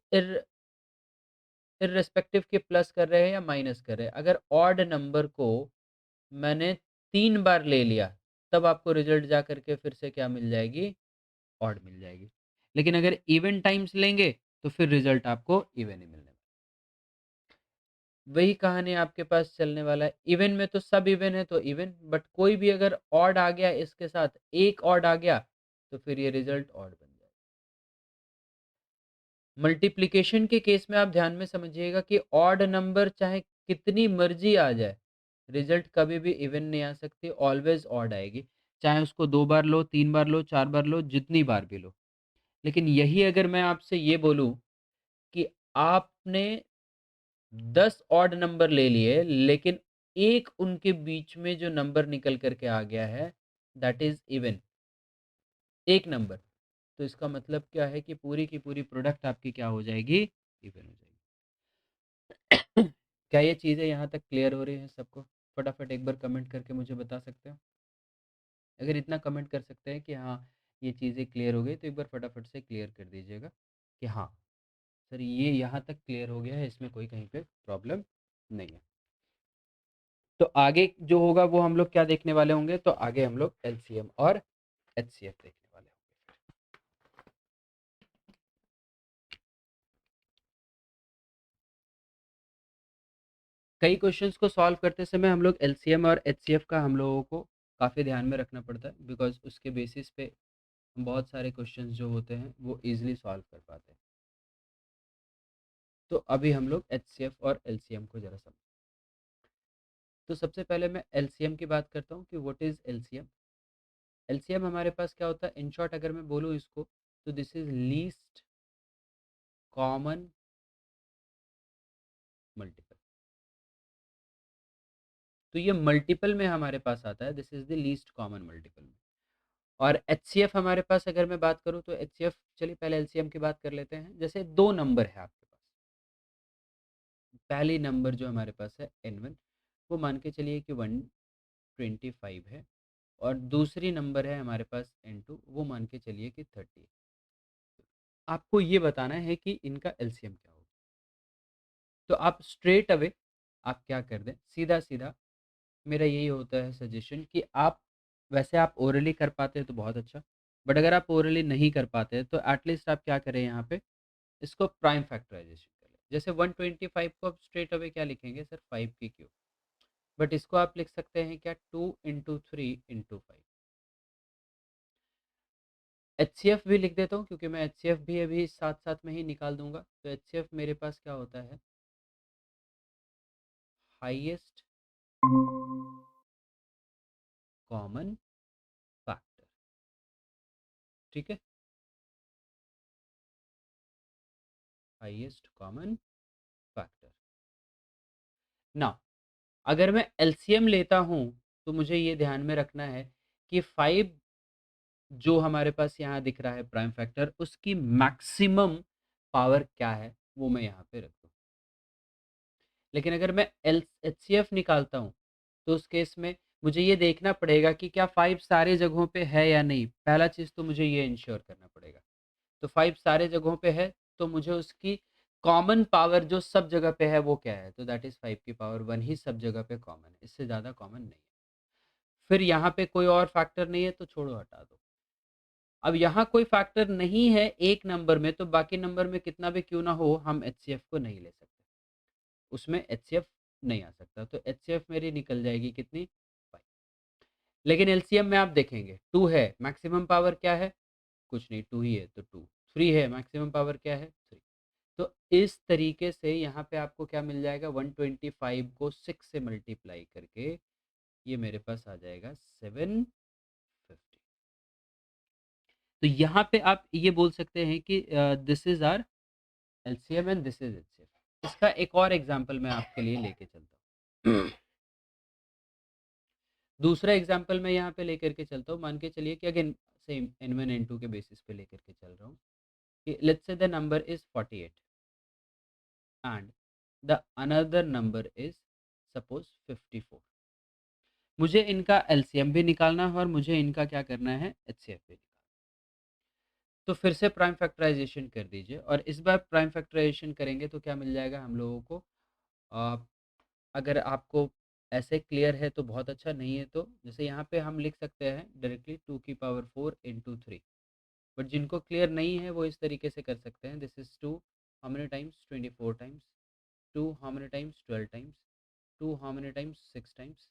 Speaker 1: इर्रेस्पेक्टिव कि प्लस कर रहे हैं या माइनस कर रहे हैं। अगर ऑड नंबर को मैंने 3 बार ले लिया, तब आपको रिज़ल्ट जा कर के फिर से क्या मिल जाएगी? ऑड मिल जाएगी। लेकिन अगर इवन टाइम्स लेंगे, तो फिर रिज़ल्ट आपको इवन ही मिलने वाला है। वही कहानी आपके पास चलने वाला है। इवन में तो सब इवन है तो इवन, बट कोई भी अगर ऑड आ गया इसके साथ, एक ऑड आ गया, तो फिर ये रिज़ल्ट ऑड बन जाएगा। मल्टीप्लिकेशन के केस में आप ध्यान में समझिएगा कि ऑड नंबर चाहे कितनी मर्ज़ी आ जाए, रिज़ल्ट कभी भी इवन नहीं आ सकती, ऑलवेज़ ऑड आएगी। चाहे उसको 2 बार लो, 3 बार लो, 4 बार लो, जितनी बार भी लो। लेकिन यही अगर मैं आपसे ये बोलूँ कि आपने 10 ऑड नंबर ले लिए, लेकिन एक उनके बीच में जो नंबर निकल कर के आ गया है, दैट इज़ इवन, एक नंबर। तो इसका मतलब क्या है कि पूरी की पूरी प्रोडक्ट आपकी क्या हो जाएगी? इवन हो जाएगी। क्या ये चीज़ें यहाँ तक क्लियर हो रही हैं सबको? फटाफट एक बार कमेंट करके मुझे बता सकते हो? अगर इतना कमेंट कर सकते हैं कि हाँ, ये चीज़ें क्लियर हो गई, तो एक बार फटाफट से क्लियर कर दीजिएगा कि हाँ, सर ये यहाँ तक क्लियर हो गया है, इसमें कोई कहीं पे प्रॉब्लम नहीं है। तो आगे जो होगा वो हम लोग क्या देखने वाले होंगे? तो आगे हम लोग एलसीएम और एचसीएफ देखने वाले होंगे। कई क्वेश्चंस को सॉल्व करते समय हम लोग एलसीएम और एचसीएफ का हम लोगों को काफ़ी ध्यान में रखना पड़ता है, बिकॉज़ उसके बेसिस पे बहुत सारे क्वेश्चंस जो होते हैं वो ईज़िली सॉल्व कर पाते हैं। तो अभी हम लोग एचसीएफ और एलसीएम को ज़रा समझें। तो सबसे पहले मैं एलसीएम की बात करता हूँ कि व्हाट इज़ एलसीएम। एलसीएम हमारे पास क्या होता है, इन शॉर्ट अगर मैं बोलूँ इसको, तो this is least common multiple. तो ये मल्टीपल में हमारे पास आता है, this is the least common multiple में। और एचसीएफ हमारे पास अगर मैं बात करूँ तो एचसीएफ, चलिए पहले एलसीएम की बात कर लेते हैं। जैसे 2 नंबर है आपके पास, पहली नंबर जो हमारे पास है n1, वो मान के चलिए कि 125 है, और दूसरी नंबर है हमारे पास n2, वो मान के चलिए कि 30। आपको ये बताना है कि इनका एलसीएम क्या होगा। तो आप स्ट्रेट अवे आप क्या कर दें, सीधा-सीधा मेरा यही होता है सजेशन कि आप वैसे आप ओरली कर पाते हैं तो बहुत अच्छा, बट अगर आप ओरली नहीं कर पाते हैं तो एटलीस्ट आप क्या करें यहाँ पे, इसको प्राइम फैक्टराइजेशन कर लें। जैसे 125 को आप स्ट्रेट अवे क्या लिखेंगे सर, 5 की क्यूब, बट इसको आप लिख सकते हैं क्या, 2 × 3 × 5। HCF भी लिख देता हूँ क्योंकि मैं HCF भी अभी साथ साथ में ही निकाल दूंगा। तो HCF मेरे पास क्या होता है, हाईएस्ट कॉमन फैक्टर। ठीक है, हाईएस्ट कॉमन फैक्टर। ना, अगर मैं एलसीएम लेता हूं तो मुझे ये ध्यान में रखना है कि 5 जो हमारे पास यहाँ दिख रहा है प्राइम फैक्टर, उसकी मैक्सिमम पावर क्या है वो मैं यहाँ पे रख दूँ। लेकिन अगर मैं एल एचसीएफ निकालता हूँ तो उस केस में मुझे ये देखना पड़ेगा कि क्या 5 सारे जगहों पे है या नहीं। पहला चीज़ तो मुझे ये इंश्योर करना पड़ेगा। तो 5 सारे जगहों पे है तो मुझे उसकी कॉमन पावर जो सब जगह पे है वो क्या है, तो दैट इज 5 की पावर 1 ही सब जगह पे कॉमन है, इससे ज़्यादा कॉमन नहीं है। फिर यहाँ पे कोई और फैक्टर नहीं है तो छोड़ो, हटा दो। अब यहाँ कोई फैक्टर नहीं है एक नंबर में, तो बाकी नंबर में कितना भी क्यों ना हो हम एचसीएफ को नहीं ले सकते, उसमें एचसीएफ नहीं आ सकता। तो एचसीएफ मेरी निकल जाएगी कितनी, 5। लेकिन एलसीएम में आप देखेंगे 2 है, मैक्सिमम पावर क्या है, कुछ नहीं, 2 ही है तो 2। 3 है, मैक्सिमम पावर क्या है, 3। तो इस तरीके से यहाँ पे आपको क्या मिल जाएगा, 125 को 6 से मल्टीप्लाई करके ये मेरे पास आ जाएगा 750। तो यहाँ पे आप ये बोल सकते हैं कि this is our LCM and this is HCF. इसका एक और एग्जांपल मैं आपके लिए लेके चलता हूँ। दूसरा एग्जांपल मैं यहाँ पे लेकर के चलता हूँ। मान के चलिए कि अगेन सेम n1 n2 के बेसिस पे लेकर के चल रहा हूँ कि let's say the number is 48 and the another number is suppose 54। मुझे इनका एलसीएम भी निकालना है और मुझे इनका क्या करना है, एचसीएफ भी निकालना है। तो फिर से प्राइम फैक्टराइजेशन कर दीजिए, और इस बार प्राइम फैक्टराइजेशन करेंगे तो क्या मिल जाएगा हम लोगों को। आ, अगर आपको ऐसे क्लियर है तो बहुत अच्छा, नहीं है तो जैसे यहाँ पे हम लिख सकते हैं डायरेक्टली 2 की पावर 4 × 3। बट जिनको क्लियर नहीं है वो इस तरीके से कर सकते हैं, this is 2 how many times, 24 times, 2 how many times, 12 times, 2 how many times, 6 times,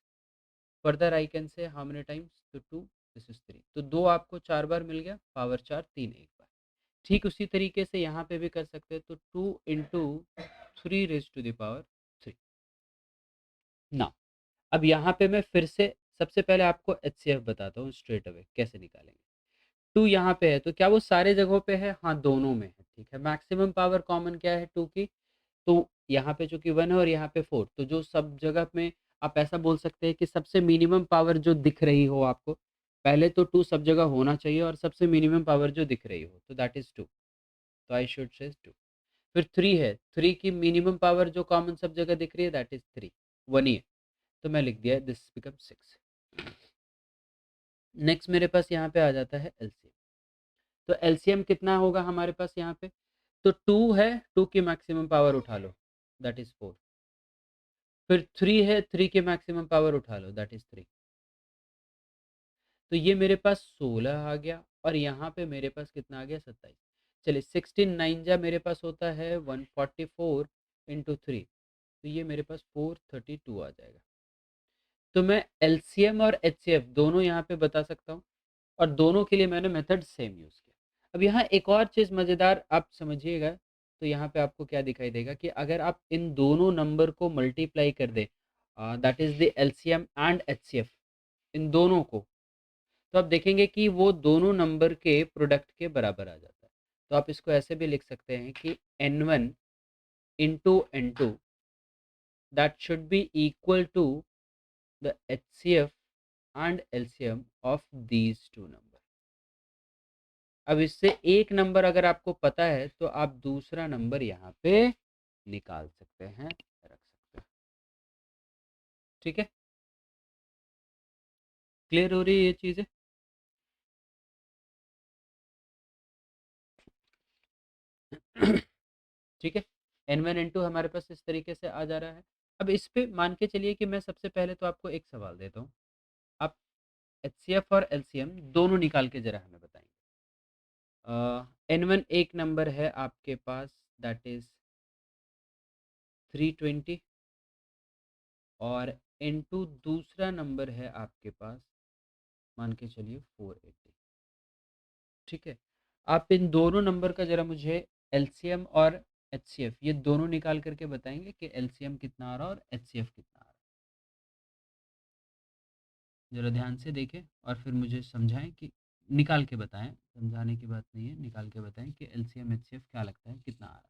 Speaker 1: further I can say how many times, तो 2, दिस इज 3। तो 2 आपको 4 बार मिल गया, पावर 4, 3 एक बार। ठीक उसी तरीके से यहाँ पे भी कर सकते हैं, तो 2 × 3 raised to the power 3। ना, अब यहाँ पे मैं फिर से सबसे पहले आपको एचसीएफ बताता हूँ स्ट्रेट अवे कैसे निकालेंगे। 2 यहाँ पे है तो क्या वो सारे जगहों पे है, हाँ दोनों में है। ठीक है, मैक्सिमम पावर कॉमन क्या है 2 की, तो यहाँ पे चूंकि 1 है और यहाँ पे 4, तो जो सब जगह में आप ऐसा बोल सकते हैं कि सबसे मिनिमम पावर जो दिख रही हो आपको, पहले तो 2 सब जगह होना चाहिए और सबसे मिनिमम पावर जो दिख रही हो, तो दैट इज 2। तो आई शुड से 2। फिर 3 है, 3 की मिनिमम पावर जो कॉमन सब जगह दिख रही है दैट इज 3, 1 ही है, तो मैं लिख दिया दिस बिकम 6। नेक्स्ट मेरे पास यहाँ पे आ जाता है एलसीएम। तो एलसीएम कितना होगा हमारे पास यहाँ पे, तो 2 है, 2 की मैक्सिमम पावर उठा लो दैट इज 4। फिर 3 है, 3 की मैक्सिमम पावर उठा लो दैट इज 3। तो ये मेरे पास 16 आ गया, और यहाँ पे मेरे पास कितना आ गया, 27। चलिए 16 9 जा मेरे पास होता है 144 × 3, तो ये मेरे पास 432 आ जाएगा। तो मैं एलसीएम और एचसीएफ दोनों यहाँ पे बता सकता हूँ, और दोनों के लिए मैंने मेथड सेम यूज़ किया। अब यहाँ एक और चीज़ मज़ेदार आप समझिएगा, तो यहाँ पे आपको क्या दिखाई देगा कि अगर आप इन दोनों नंबर को मल्टीप्लाई कर दें, that is the LCM and HCF, इन दोनों को, तो आप देखेंगे कि वो दोनों नंबर के प्रोडक्ट के बराबर आ जाता है। तो आप इसको ऐसे भी लिख सकते हैं कि n1 × n2 that should be equal to the HCF and LCM of these two number. अब इससे एक नंबर अगर आपको पता है तो आप दूसरा नंबर यहाँ पे निकाल सकते हैं, रख सकते हैं। ठीक है, क्लियर हो रही है ये चीज़ें। ठीक है, n1 n2 हमारे पास इस तरीके से आ जा रहा है। अब इस पे मान के चलिए कि मैं सबसे पहले तो आपको एक सवाल देता हूँ। आप एचसीएफ और एलसीएम दोनों निकाल के जरा हमें बताएंगे। N1 एक नंबर है आपके पास, दैट इज 320, और N2 दूसरा नंबर है आपके पास, मान के चलिए 480। ठीक है, आप इन दोनों नंबर का जरा मुझे एलसीएम और एचसीएफ ये दोनों निकाल करके बताएंगे कि एलसीएम कितना आ रहा है और एचसीएफ कितना आ रहा है। जरा ध्यान से देखें और फिर मुझे समझाएं कि निकाल के बताएं, समझाने की बात नहीं है, निकाल के बताएं कि एलसीएम एचसीएफ क्या लगता है कितना आ रहा है।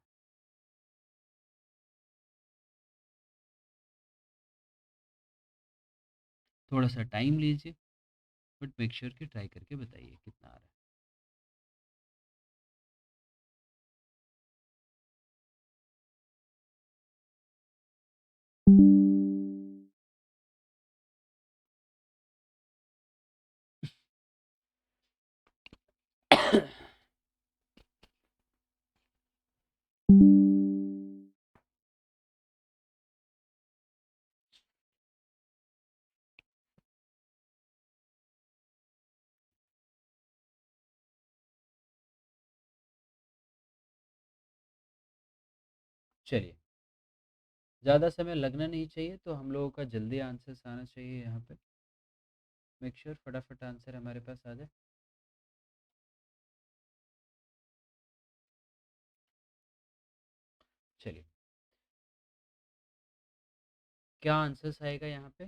Speaker 1: थोड़ा सा टाइम लीजिए, बट मेक श्योर कि ट्राई करके बताइए कितना आ रहा है। चलिए, ज़्यादा समय लगना नहीं चाहिए, तो हम लोगों का जल्दी आंसर्स आना चाहिए यहाँ पे। मेक श्योर फटाफट आंसर हमारे पास आ जाए। चलिए, क्या आंसर्स आएगा यहाँ पे?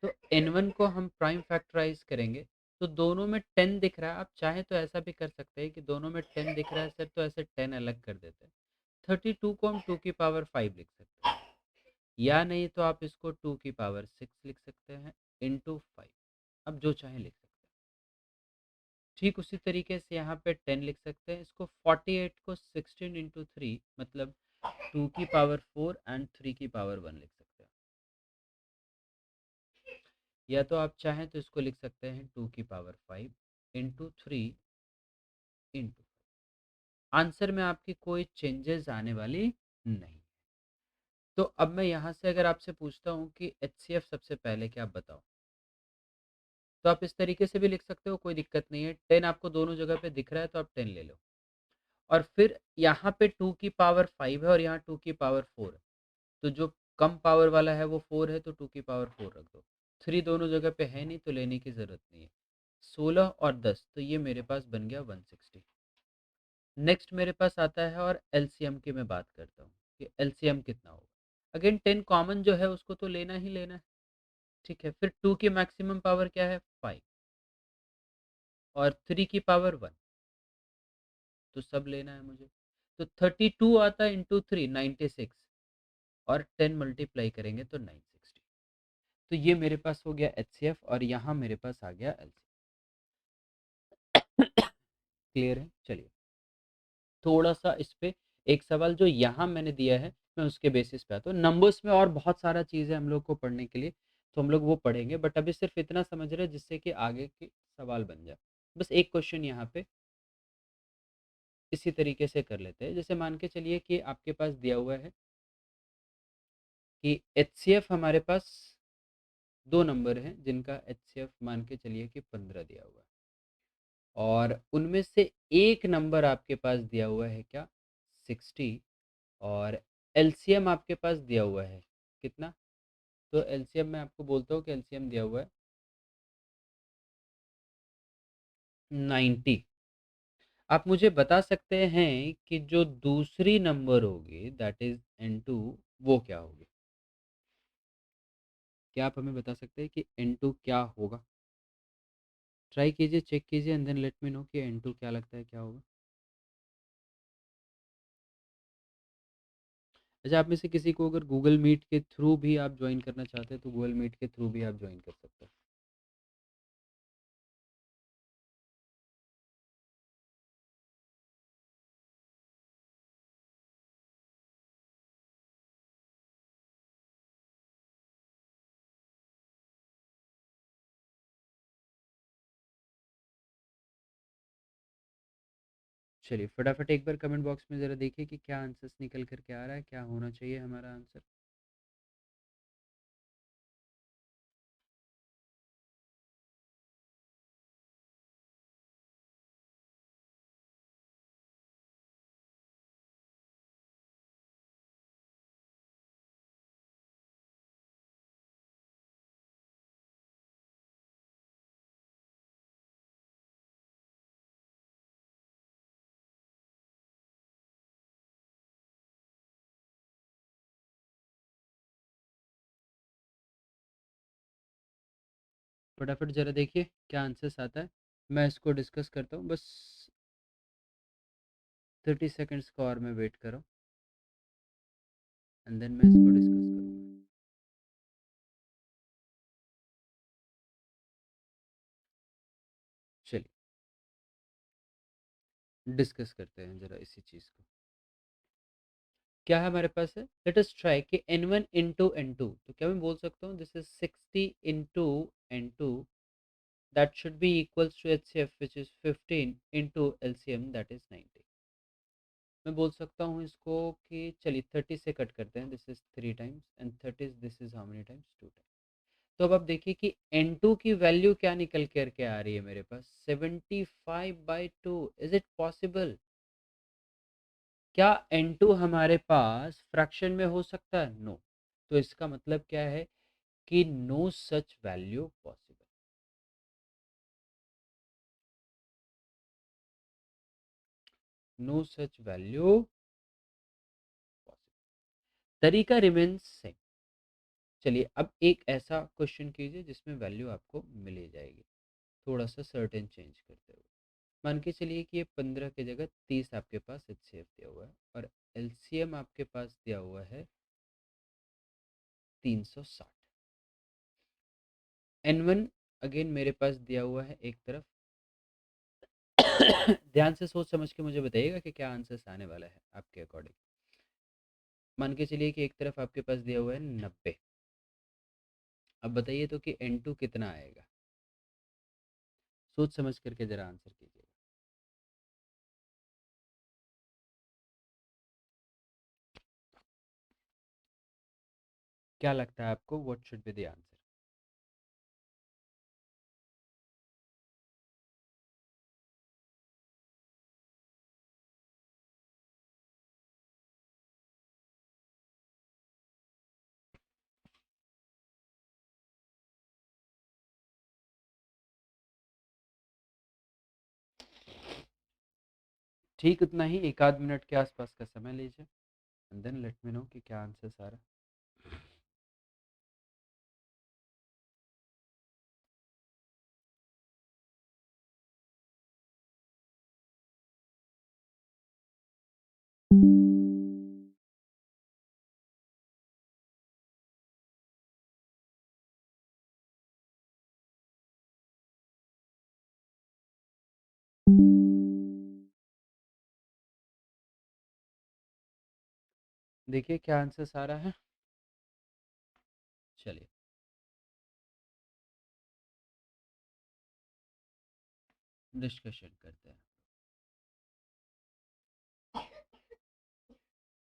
Speaker 1: तो N1 को हम प्राइम फैक्टराइज करेंगे, तो दोनों में 10 दिख रहा है। आप चाहे तो ऐसा भी कर सकते हैं कि दोनों में 10 दिख रहा है सर, तो ऐसे 10 अलग कर देते हैं। 32 को हम 2 की पावर 5 लिख सकते हैं, या नहीं तो आप इसको 2 की पावर 6 लिख सकते हैं इंटू 5। अब जो चाहे लिख सकते हैं। ठीक उसी तरीके से यहाँ पे 10 लिख सकते हैं। इसको 48 को 16 इंटू 3 मतलब 2 की पावर 4 एंड 3 की पावर 1 लिख सकते हैं। या तो आप चाहें तो इसको लिख सकते हैं 2 की पावर 5 इंटू 3 इंटू। आंसर में आपकी कोई चेंजेस आने वाली नहीं। तो अब मैं यहाँ से अगर आपसे पूछता हूँ कि एचसीएफ सबसे पहले क्या, आप बताओ, तो आप इस तरीके से भी लिख सकते हो, कोई दिक्कत नहीं है। 10 आपको दोनों जगह पे दिख रहा है तो आप 10 ले लो। और फिर यहाँ पे 2 की पावर 5 है और यहाँ 2 की पावर 4 है, तो जो कम पावर वाला है वो 4 है, तो 2 की पावर 4 रख दो। 3 दोनों जगह पे है नहीं तो लेने की ज़रूरत नहीं है। 16 और 10, तो ये मेरे पास बन गया 160। नेक्स्ट मेरे पास आता है और एलसीएम की मैं बात करता हूँ कि एलसीएम कितना होगा। अगेन 10 कॉमन जो है उसको तो लेना ही लेना है। ठीक है, फिर 2 की मैक्सिमम पावर क्या है 5, और 3 की पावर 1, तो सब लेना है मुझे। तो 32 आता है इंटू 3 96, और 10 मल्टीप्लाई करेंगे तो 960। तो ये मेरे पास हो गया एचसीएफ और यहाँ मेरे पास आ गया एलसीएफ। क्लियर है? चलिए, थोड़ा सा इस पे एक सवाल जो यहाँ मैंने दिया है मैं उसके बेसिस पे आता हूँ। नंबर्स में और बहुत सारा चीज़ है हम लोग को पढ़ने के लिए, तो हम लोग वो पढ़ेंगे, बट अभी सिर्फ इतना समझ रहे हैं जिससे कि आगे के सवाल बन जाए। बस एक क्वेश्चन यहाँ पे इसी तरीके से कर लेते हैं। जैसे मान के चलिए कि आपके पास दिया हुआ है कि एचसीएफ हमारे पास दो नंबर हैं जिनका एचसीएफ मान के चलिए कि 15 दिया हुआ है, और उनमें से एक नंबर आपके पास दिया हुआ है क्या 60, और एलसीएम आपके पास दिया हुआ है कितना? तो एलसीएम मैं आपको बोलता हूँ कि एलसीएम दिया हुआ है 90। आप मुझे बता सकते हैं कि जो दूसरी नंबर होगी दैट इज N2, वो क्या होगी? क्या आप हमें बता सकते हैं कि N2 क्या होगा? ट्राई कीजिए, चेक कीजिए and then let me know कि N2 क्या लगता है क्या होगा। अच्छा, आप में से किसी को अगर गूगल मीट के थ्रू भी आप ज्वाइन करना चाहते हैं तो गूगल मीट के थ्रू भी आप ज्वाइन कर सकते हैं। चलिए, फटाफट एक बार कमेंट बॉक्स में ज़रा देखिए कि क्या आंसर्स निकल कर के आ रहा है, क्या होना चाहिए हमारा आंसर। फटाफट ज़रा देखिए क्या आंसर्स आता है, मैं इसको डिस्कस करता हूँ। बस 30 सेकंड्स का और मैं वेट कर रहा हूँ, एंड देन मैं इसको डिस्कस करूँगा। चलिए डिस्कस करते हैं ज़रा इसी चीज़ को। क्या है हमारे पास है, लेट अस ट्राई कि n1 इंटू n2, तो क्या मैं बोल सकता हूँ this is 60 into n2, that should be equals to HCF which is 15 into LCM that is 90। मैं बोल सकता हूँ इसको कि चलिए 30 से कट करते हैं, this is 3 times and 30 this is how many times, 2 times. तो अब आप देखिए कि n2 की वैल्यू क्या निकल करके आ रही है मेरे पास, 75/2। Is it possible? क्या n2 हमारे पास फ्रैक्शन में हो सकता है? नो। तो इसका मतलब क्या है कि no such value possible. No such value possible. तरीका रिमेन्स सेम। चलिए अब एक ऐसा क्वेश्चन कीजिए जिसमें वैल्यू आपको मिल ही जाएगी, थोड़ा सा सर्टेन चेंज करते हुए। मान के चलिए कि ये 15 की जगह 30 आपके पास HCF दिया हुआ है और LCM आपके पास दिया हुआ है 360। N1 अगेन मेरे पास दिया हुआ है एक तरफ। ध्यान से सोच समझ के मुझे बताइएगा कि क्या आंसर आने वाला है आपके अकॉर्डिंग। मान के चलिए कि एक तरफ आपके पास दिया हुआ है 90। अब बताइए तो कि N2 कितना आएगा, सोच समझ करके जरा आंसर कीजिएगा। क्या लगता है आपको, what should be the answer? ठीक उतना ही, एक आध मिनट के आसपास का समय लीजिए and then let me know कि क्या आंसर आ रहा है। देखिए क्या आंसर आ रहा है। चलिए डिस्कशन करते हैं,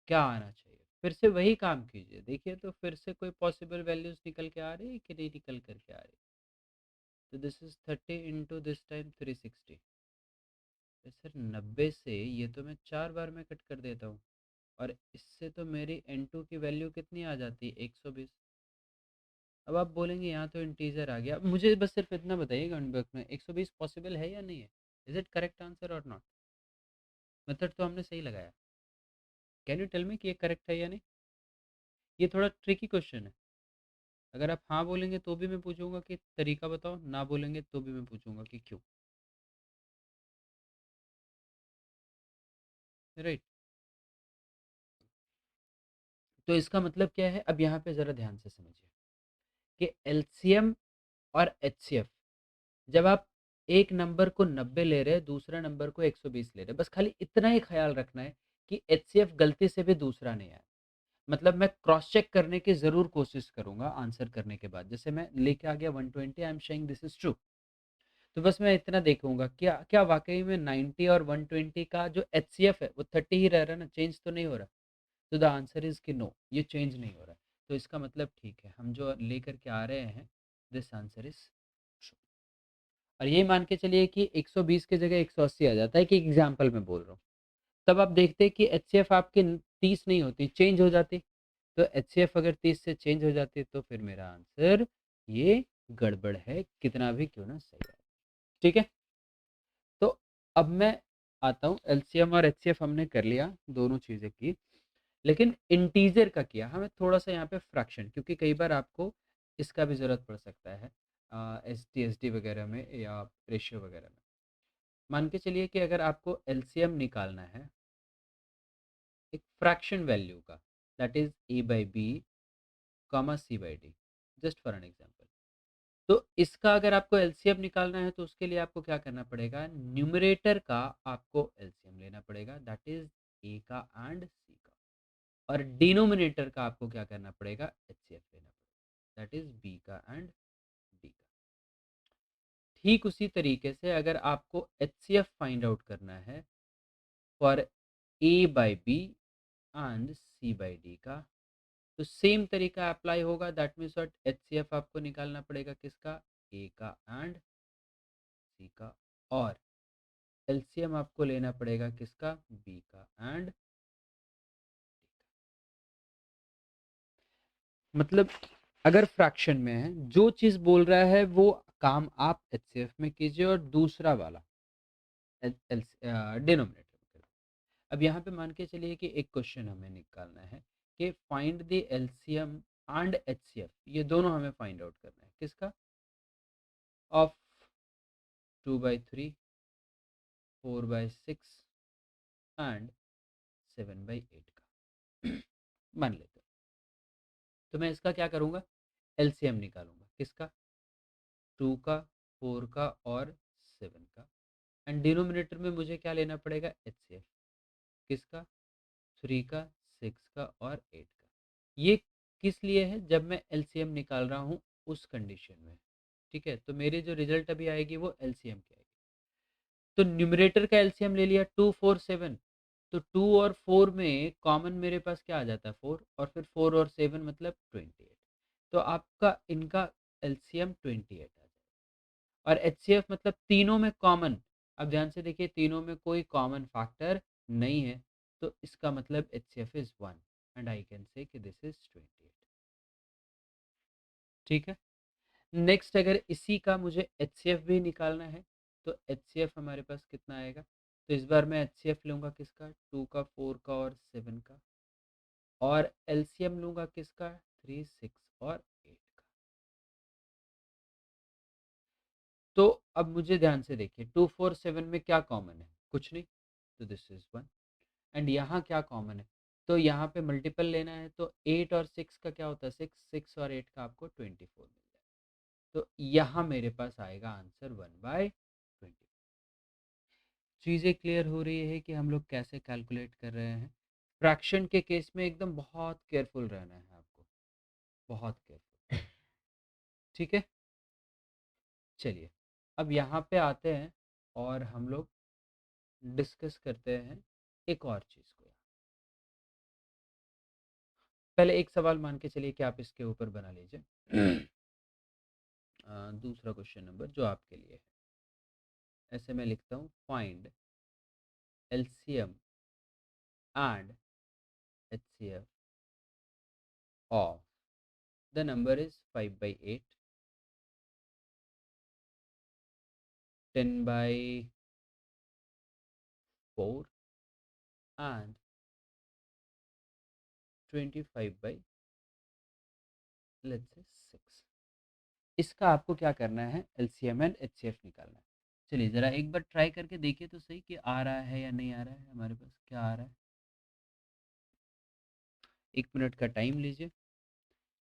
Speaker 1: क्या आना चाहिए। फिर से वही काम कीजिए, देखिए तो फिर से कोई पॉसिबल वैल्यूज निकल के आ रही है कि नहीं निकल करके आ रही। तो this is 30 into this time 360। तो सर 90 से ये तो मैं 4 बार में कट कर देता हूँ, और इससे तो मेरी N2 की वैल्यू कितनी आ जाती है, 120। अब आप बोलेंगे यहाँ तो इंटीजर आ गया, अब मुझे बस सिर्फ इतना बताइए कमेंट में 120 पॉसिबल है या नहीं है, इज इट करेक्ट आंसर और नॉट। मेथड तो हमने सही लगाया, कैन यू टेल मी कि ये करेक्ट है या नहीं। ये थोड़ा ट्रिकी क्वेश्चन है, अगर आप हाँ बोलेंगे तो भी मैं पूछूंगा कि तरीका बताओ, ना बोलेंगे तो भी मैं पूछूंगा कि क्यों। राइट। तो इसका मतलब क्या है, अब यहाँ पे ज़रा ध्यान से समझिए कि LCM और HCF, जब आप एक नंबर को 90 ले रहे हैं, दूसरा नंबर को 120 ले रहे हैं, बस खाली इतना ही ख्याल रखना है कि HCF गलती से भी दूसरा नहीं आया। मतलब मैं क्रॉस चेक करने की ज़रूर कोशिश करूंगा आंसर करने के बाद, जैसे मैं लेके आ गया 120, I am saying this is true, तो बस मैं इतना देखूंगा क्या क्या वाकई में 90 और 120 का जो HCF है वो 30 ही रह रहा है ना, चेंज तो नहीं हो रहा। तो द आंसर इज कि नो, ये चेंज नहीं हो रहा है। तो इसका मतलब ठीक है, हम जो लेकर के आ रहे हैं दिस आंसर इज ट्रू। और ये मान के चलिए कि 120 की जगह 180 आ जाता है, कि एग्जाम्पल में बोल रहा हूँ। तब आप देखते हैं कि HCF आपकी 30 नहीं होती, चेंज हो जाती। तो HCF अगर 30 से चेंज हो जाती तो फिर मेरा आंसर ये गड़बड़ है, कितना भी क्यों ना सही है। ठीक है। तो अब मैं आता हूँ, LCM और HCF हमने कर लिया, दोनों चीज़ें की, लेकिन इंटीजर का किया हमें थोड़ा सा यहाँ पे फ्रैक्शन, क्योंकि कई बार आपको इसका भी ज़रूरत पड़ सकता है। ST वगैरह में या रेशियो वगैरह में। मान के चलिए कि अगर आपको एलसीएम निकालना है एक फ्रैक्शन वैल्यू का, that is A/B comma C/D, just for an example. तो इसका अगर आपको एलसीएम निकालना है तो उसके लिए आपको क्या करना पड़ेगा, न्यूमरेटर का आपको एलसीएम लेना पड़ेगा, दैट इज ए का एंड सी का, और डिनोमिनेटर का आपको क्या करना पड़ेगा, एचसीएफ लेना पड़ेगा, दैट इज बी का एंड डी का। ठीक उसी तरीके से अगर आपको एचसीएफ फाइंड आउट करना है फॉर A/B एंड C/D का, तो सेम तरीका अप्लाई होगा, दैट मीन्स व्हाट, एचसीएफ आपको निकालना पड़ेगा किसका, ए का एंड सी का, और एलसीएम आपको लेना पड़ेगा किसका, बी का एंड, मतलब अगर फ्रैक्शन में है जो चीज बोल रहा है वो काम आप एचसीएफ में कीजिए और दूसरा वाला डिनोमिनेटर में करिए। अब यहाँ पे मान के चलिए कि एक क्वेश्चन हमें निकालना है कि find the LCM and HCF, ये दोनों हमें फाइंड आउट करना है किसका, ऑफ 2/3, 4/6 एंड 7/8 का। मान लेते हैं, तो मैं इसका क्या करूँगा, एलसीएम निकालूंगा किसका, 2 का, 4 का और 7 का, एंड डिनोमिनेटर में मुझे क्या लेना पड़ेगा, एचसीएफ किसका, 3 का, 6 का और 8 का। ये किस लिए है, जब मैं एलसीएम निकाल रहा हूँ उस कंडीशन में। ठीक है, तो मेरी जो रिजल्ट अभी आएगी वो एलसीएम की आएगी। तो न्यूमरेटर का एलसीएम ले लिया 2 4 7, तो 2 और 4 में कॉमन मेरे पास क्या आ जाता है, 4, और फिर 4 और 7 मतलब 28, तो आपका इनका एलसीएम 28 आ जाएगा। और एचसीएफ मतलब तीनों में कॉमन, अब ध्यान से देखिए तीनों में कोई कॉमन फैक्टर नहीं है, तो इसका मतलब HCF is 1 and I can say कि दिस इज 28। ठीक है, नेक्स्ट अगर इसी का मुझे एचसीएफ भी निकालना है तो एचसीएफ हमारे पास कितना आएगा, तो इस बार मैं एचसीएफ लूँगा किसका, 2 का, 4 का और 7 का, और एलसीएम लूँगा किसका, 3 6 और 8 का। तो अब मुझे ध्यान से देखिए 2 4 7 में क्या कॉमन है, कुछ नहीं, तो दिस इज 1, एंड यहाँ क्या कॉमन है, तो यहाँ पे मल्टीपल लेना है, तो 8 और 6 का क्या होता है, 6 6 और 8 का आपको 24 मिल जाए, तो यहाँ मेरे पास आएगा आंसर 1/20। चीज़ें क्लियर हो रही है कि हम लोग कैसे कैलकुलेट कर रहे हैं। फ्रैक्शन के केस में एकदम बहुत केयरफुल रहना है आपको, बहुत केयरफुल। ठीक है, चलिए अब यहाँ पे आते हैं और हम लोग डिस्कस करते हैं एक और चीज़ को। पहले एक सवाल मान के चलिए कि आप इसके ऊपर बना लीजिए। दूसरा क्वेश्चन नंबर जो आपके लिए है, ऐसे मैं लिखता हूँ, find LCM and HCF of, the number is 5/8, 10/4 and 25/, let's say 6। इसका आपको क्या करना है, एलसीएम एंड एचसीएफ निकालना है। चलिए ज़रा एक बार ट्राई करके देखिए तो सही कि आ रहा है या नहीं आ रहा है, हमारे पास क्या आ रहा है। 1 मिनट का टाइम लीजिए,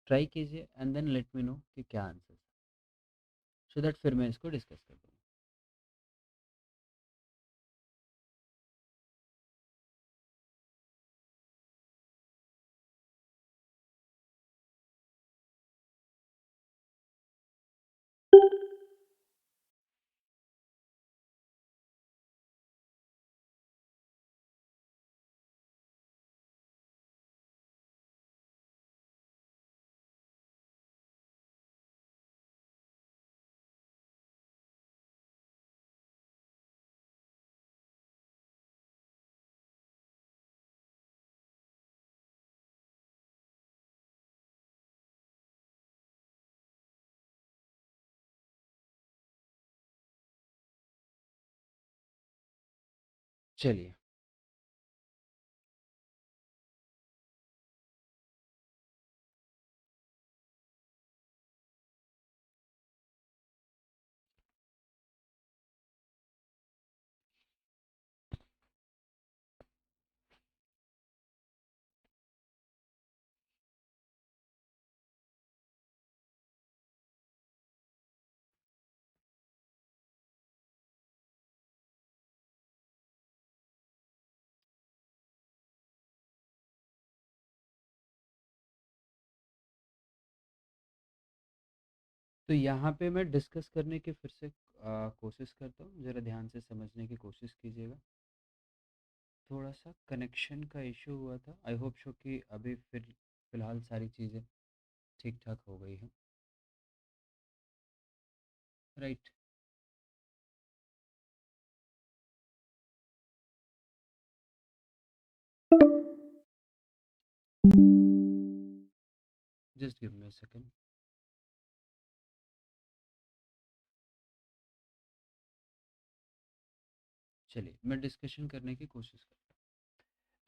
Speaker 1: ट्राई कीजिए and then let me know कि क्या आंसर, सो दैट फिर मैं इसको डिस्कस कर दूँगा। चलिए तो यहाँ पे मैं डिस्कस करने की फिर से कोशिश करता हूँ, ज़रा ध्यान से समझने की कोशिश कीजिएगा। थोड़ा सा कनेक्शन का इशू हुआ था, आई होप सो कि अभी फिलहाल सारी चीज़ें ठीक ठाक हो गई हैं, right. Just give me a second. चलिए मैं डिस्कशन करने की कोशिश करता हूँ।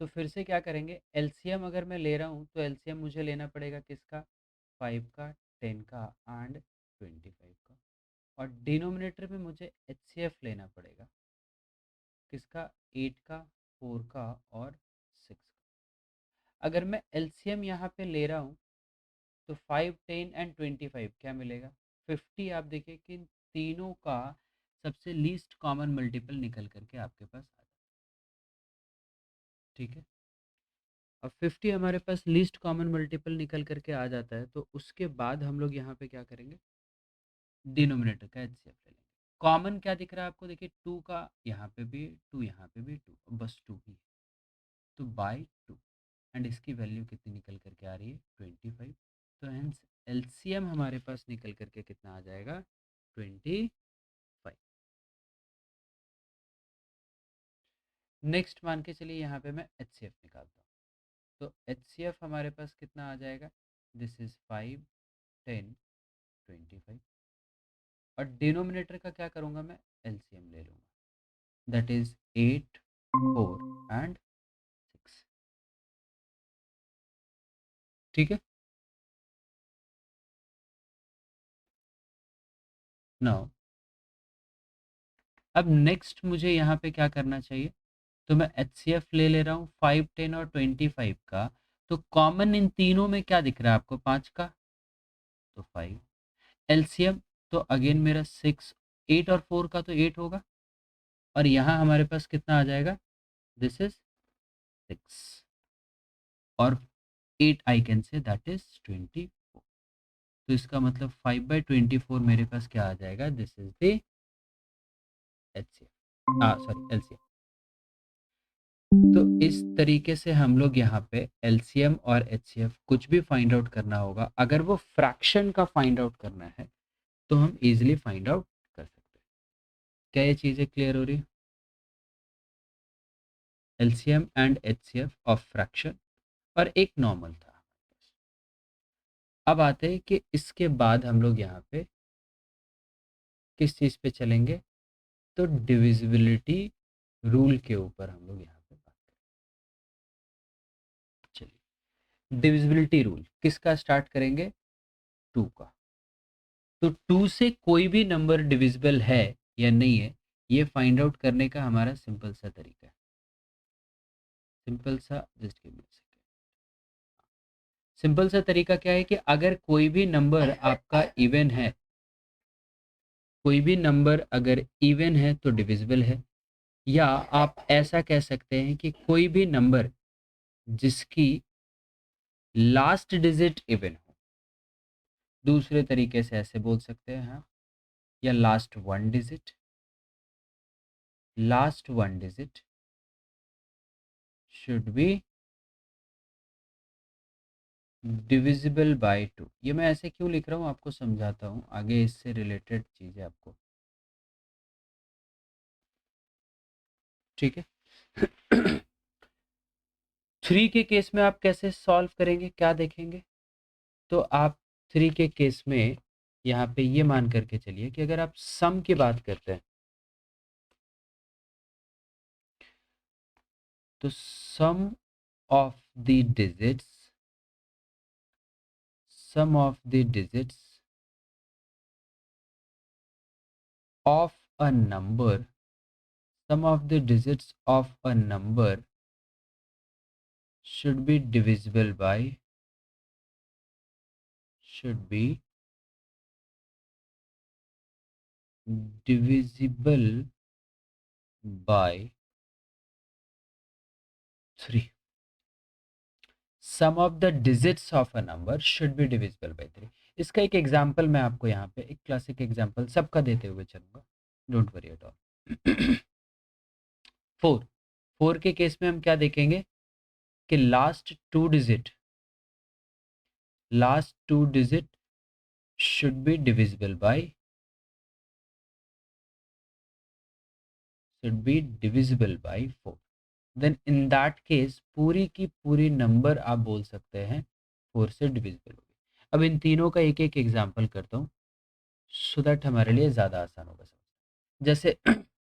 Speaker 1: तो फिर से क्या करेंगे, एलसीएम अगर मैं ले रहा हूँ तो एलसीएम मुझे लेना पड़ेगा किसका, 5 का, 10 का एंड 25 का। और डिनोमिनेटर में मुझे एचसीएफ लेना पड़ेगा किसका, 8 का, 4 का और 6 का। अगर मैं एलसीएम यहाँ पे ले रहा हूँ तो 5, 10 एंड 25 क्या मिलेगा, 50। आप देखिए कि इन तीनों का सबसे लीस्ट कॉमन मल्टीपल निकल करके आपके पास आ जाए, ठीक है। अब 50 हमारे पास लीस्ट कॉमन मल्टीपल निकल करके आ जाता है, तो उसके बाद हम लोग यहाँ पे क्या करेंगे, डिनोमिनेटर का एचसीएफ ले लेंगे। कॉमन क्या दिख रहा है आपको, देखिए 2 का यहाँ पे भी 2, यहाँ पे भी 2, बस 2 ही है, तो बाई 2। एंड इसकी वैल्यू कितनी निकल करके आ रही है, 25। तो हेंस एलसीएम हमारे पास निकल करके कितना आ जाएगा, 25। नेक्स्ट मान के चलिए यहाँ पे मैं एचसीएफ निकालता हूँ, तो एचसीएफ हमारे पास कितना आ जाएगा, दिस इज 5, 10, 25। और डिनोमिनेटर का क्या करूँगा, मैं एलसीएम ले लूँगा, दैट इज 8, 4 एंड 6, ठीक है। नाउ अब नेक्स्ट मुझे यहाँ पे क्या करना चाहिए, तो मैं एचसीएफ ले ले रहा हूँ 5, 10 और 25 का। तो कॉमन इन तीनों में क्या दिख रहा है आपको, 5 का, तो 5। एलसीएम तो अगेन मेरा 6, 8 और 4 का तो 8 होगा, और यहाँ हमारे पास कितना आ जाएगा, दिस इज 6 और 8 I can say that is 24। तो इसका मतलब 5/24 मेरे पास क्या आ जाएगा, this is the HCF, sorry LCM. तो इस तरीके से हम लोग यहाँ पे एलसीएम और एचसीएफ कुछ भी फाइंड आउट करना होगा, अगर वो फ्रैक्शन का फाइंड आउट करना है तो हम इजीली फाइंड आउट कर सकते हैं। क्या ये चीज़ें क्लियर हो रही है, LCM and HCF of fraction, और एक नॉर्मल था। अब आते हैं कि इसके बाद हम लोग यहाँ पे किस चीज़ पे चलेंगे, तो डिविजिबिलिटी रूल के ऊपर हम लोग यहाँ पे बात करें। चलिए डिविजिबिलिटी रूल किसका स्टार्ट करेंगे, 2 का। तो 2 से कोई भी नंबर डिविजिबल है या नहीं है, ये फाइंड आउट करने का हमारा सिंपल सा तरीका है, सिंपल सा, just give me a second. Simple सा तरीका क्या है कि अगर कोई भी नंबर आपका इवन है, कोई भी नंबर अगर इवन है तो डिविजिबल है, या आप ऐसा कह सकते हैं कि कोई भी नंबर जिसकी लास्ट डिजिट इवन हो, दूसरे तरीके से ऐसे बोल सकते हैं हाँ, या last one digit should be divisible by 2। ये मैं ऐसे क्यों लिख रहा हूँ आपको समझाता हूँ, आगे इससे रिलेटेड चीज़ें आपको, ठीक है। 3 के केस में आप कैसे सॉल्व करेंगे, क्या देखेंगे, तो आप 3 के केस में यहाँ पे ये मान करके चलिए कि अगर आप सम की बात करते हैं, तो sum of the digits, sum of the digits of a number, sum of the digits of a number should be divisible by, should be divisible by 3. Sum of the digits of a number should be divisible by 3. इसका एक example मैं आपको यहाँ पे एक classic example सबका देते हुए चलूंगा, डोंट वरी एट ऑल। 4 के केस में हम क्या देखेंगे कि last two digit should be divisible by 4. Then in that case पूरी की पूरी नंबर आप बोल सकते हैं 4 से डिविजिबल होगी। अब इन तीनों का एक एक एग्जाम्पल करता हूँ सो दैट हमारे लिए ज़्यादा आसान होगा समझना। जैसे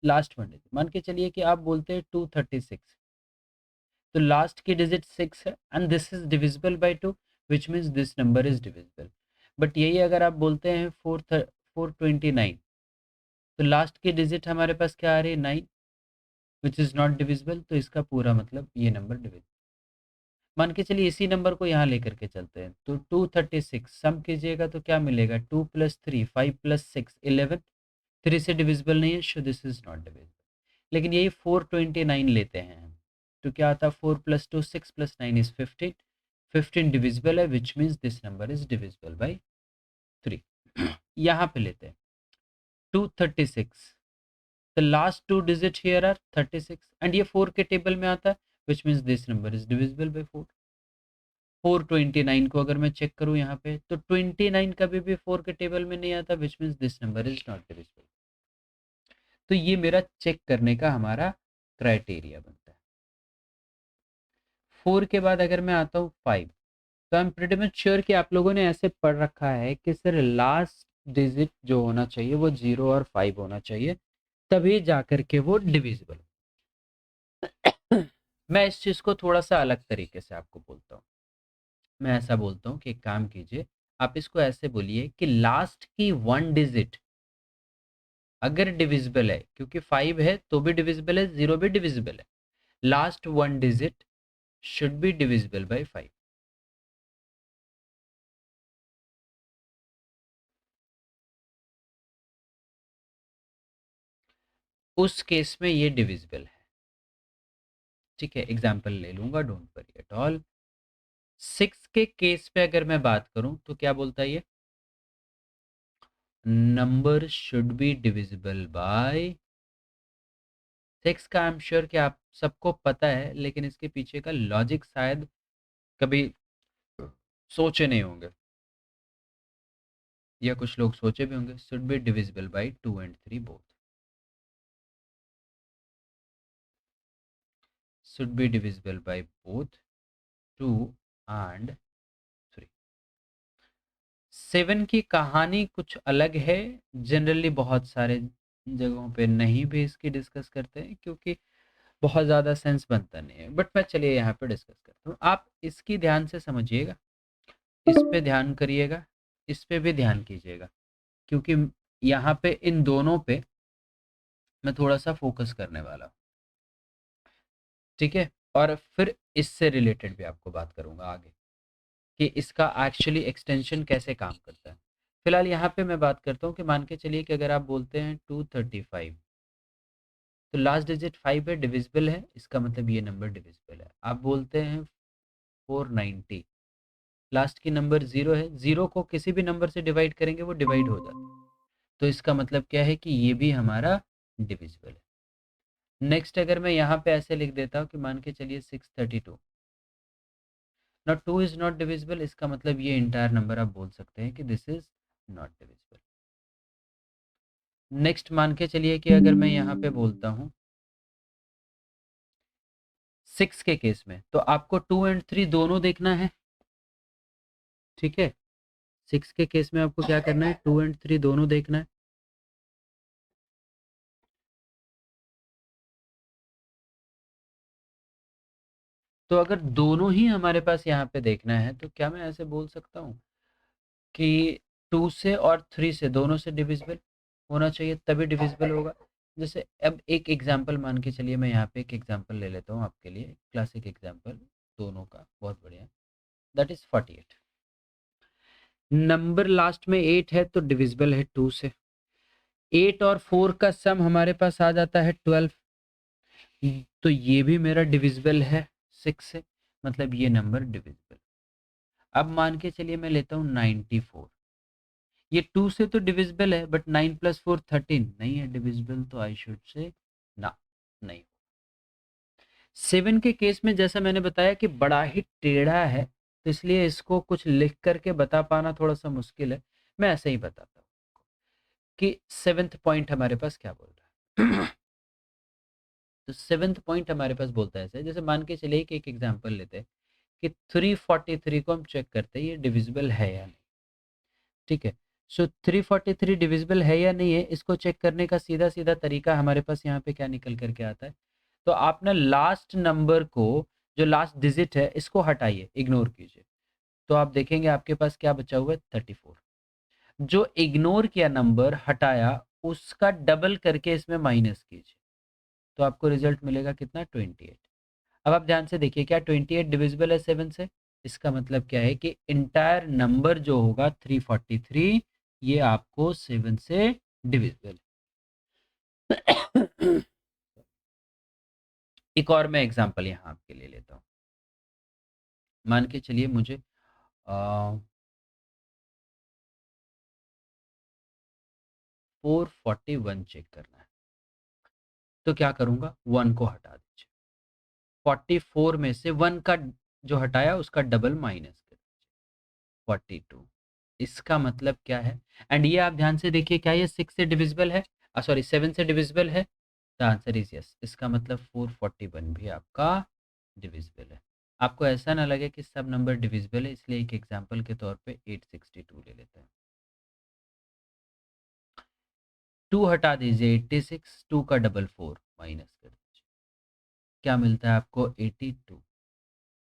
Speaker 1: लास्ट वन डिजिट मान के चलिए कि आप बोलते हैं 236, तो लास्ट की डिजिट 6 है and this is divisible by 2 which means this number is divisible. But यही अगर आप बोलते हैं 429, तो लास्ट की डिजिट हमारे पास क्या आ रही है 9 विच इज़ नॉट डिविजिबल, तो इसका पूरा मतलब ये नंबर डिविजिबल। मान के चलिए इसी नंबर को यहाँ लेकर के चलते हैं, तो 236 सम कीजिएगा तो क्या मिलेगा 2 + 3 5 + 6 11, 3 से डिविजिबल नहीं है so this is not divisible. लेकिन यही 429 लेते हैं हम, तो क्या आता है 4 + 2 6 + 9 इज 15, 15 डिविजिबल है which means this number is divisible by 3। यहाँ पे लेते हैं 236, the last two digit here are 36 and ये 4 के टेबल में आता है which means this number is divisible by 4। 429 को अगर मैं चेक करूं यहाँ पे तो 29 कभी भी 4 के टेबल में नहीं आता which means this number is not divisible। तो ये मेरा चेक करने का हमारा क्राइटेरिया बनता है। 4 के बाद अगर मैं आता हूँ 5, तो I am pretty much sure कि आप लोगों ने ऐसे पढ़ रखा है कि सर लास्ट डिजिट जो होना चाहिए वो 0 और 5 होना चाहिए, तभी जाकर के वो डिविजिबल। मैं इस चीज को थोड़ा सा अलग तरीके से आपको बोलता हूँ। मैं ऐसा बोलता हूँ कि एक काम कीजिए, आप इसको ऐसे बोलिए कि लास्ट की 1 डिजिट अगर डिविजिबल है, क्योंकि 5 है तो भी डिविजिबल है, 0 भी डिविजिबल है, last 1 digit should be divisible bye 5। उस केस में ये डिविजिबल है। ठीक है, एग्जाम्पल ले लूंगा, डोंट वरी एट ऑल। 6 के केस पे अगर मैं बात करूं तो क्या बोलता है ये, number should be divisible bye 6 का आई एम श्योर कि आप सबको पता है, लेकिन इसके पीछे का लॉजिक शायद कभी सोचे नहीं होंगे, या कुछ लोग सोचे भी होंगे। Should be divisible by 2 and 3 both, should be divisible by both 2 and 3। 7 की कहानी कुछ अलग है, जनरली बहुत सारे जगहों पे नहीं भी इसकी डिस्कस करते हैं क्योंकि बहुत ज़्यादा सेंस बनता नहीं है, बट मैं चलिए यहाँ पे डिस्कस करता हूँ। आप इसकी ध्यान से समझिएगा, इस पे ध्यान करिएगा, इस पे भी ध्यान कीजिएगा, क्योंकि यहाँ पे इन दोनों पे मैं थोड़ा सा फोकस करने वाला हूँ। ठीक है, और फिर इससे रिलेटेड भी आपको बात करूँगा आगे कि इसका एक्चुअली एक्सटेंशन कैसे काम करता है। फिलहाल यहाँ पे मैं बात करता हूँ कि मान के चलिए कि अगर आप बोलते हैं 235, तो लास्ट डिजिट 5 है, डिविजिबल है, इसका मतलब ये नंबर डिविजिबल है। आप बोलते हैं 490, लास्ट की नंबर 0 है, 0 को किसी भी नंबर से डिवाइड करेंगे वो डिवाइड हो जाता है, तो इसका मतलब क्या है कि ये भी हमारा डिविजिबल है। नेक्स्ट अगर मैं यहाँ पे ऐसे लिख देता हूँ कि मान के चलिए 632, नॉट 2 इज नॉट डिविजिबल, इसका मतलब ये इंटायर नंबर आप बोल सकते हैं कि this is not divisible. Next मान के चलिए कि अगर मैं यहाँ पे बोलता हूँ 6 के केस में, तो आपको 2 and 3 दोनों देखना है। ठीक है, 6 के केस में आपको क्या करना है, 2 and 3 दोनों देखना है। तो अगर दोनों ही हमारे पास यहाँ पे देखना है, तो क्या मैं ऐसे बोल सकता हूँ कि 2 से और 3 से दोनों से डिविजिबल होना चाहिए, तभी डिविजिबल होगा। जैसे अब एक एग्जांपल मान के चलिए, मैं यहाँ पे एक एग्जांपल ले लेता हूँ आपके लिए, क्लासिक एग्जांपल दोनों का बहुत बढ़िया, दैट इज 48। नंबर लास्ट में 8 है तो डिविजिबल है 2 से। 8 और 4 का सम हमारे पास आ जाता है 12, तो ये भी मेरा डिविजिबल है 6 से, मतलब ये नंबर डिविजिबल। अब मान के चलिए मैं लेता हूँ 94, ये 2 से तो डिविजिबल है, बट 9 + 4 13 नहीं है डिविजिबल, तो आई शुड से ना, नहीं। 7 के केस में जैसा मैंने बताया कि बड़ा ही टेढ़ा है, तो इसलिए इसको कुछ लिख करके बता पाना थोड़ा सा मुश्किल है। मैं ऐसे ही बताता हूँ कि 7th पॉइंट हमारे पास क्या बोल रहा है। तो 7th पॉइंट हमारे पास बोलता है ऐसे, जैसे मान के चलिए कि एक एग्जांपल लेते हैं कि 343 को हम चेक करते हैं ये डिविजिबल है या नहीं। ठीक है, सो 343 डिविजिबल है या नहीं है, इसको चेक करने का सीधा सीधा तरीका हमारे पास यहाँ पे क्या निकल करके आता है। तो आप ना लास्ट नंबर को, जो लास्ट डिजिट है, इसको हटाइए, इग्नोर कीजिए, तो आप देखेंगे आपके पास क्या बचा हुआ है, 34। जो इग्नोर किया नंबर हटाया, उसका डबल करके इसमें माइनस कीजिए, तो आपको रिजल्ट मिलेगा कितना, 28। अब आप ध्यान से देखिए, क्या 28 डिविजिबल है 7 से? इसका मतलब क्या है कि इंटायर नंबर जो होगा 343, ये आपको 7 से डिविजिबल। एक और मैं एग्जांपल यहाँ आपके लिए लेता हूँ। मान के चलिए मुझे 441 चेक करना है, तो क्या करूँगा, 1 को हटा दीजिए, 44 में से 1 का जो हटाया उसका डबल माइनस कर दीजिए, 42। इसका मतलब क्या है, एंड ये आप ध्यान से देखिए, क्या ये 6 से डिविजिबल है, सॉरी 7 से डिविजिबल है? The answer is yes. इसका मतलब 441 भी आपका डिविजिबल है। आपको ऐसा ना लगे कि सब नंबर डिविजिबल है, इसलिए एक एग्जांपल के तौर पे 862 ले लेते हैं। 2 हटा दीजिए, 86, 2 का डबल 4 माइनस कर दीजिए, क्या मिलता है आपको, 82।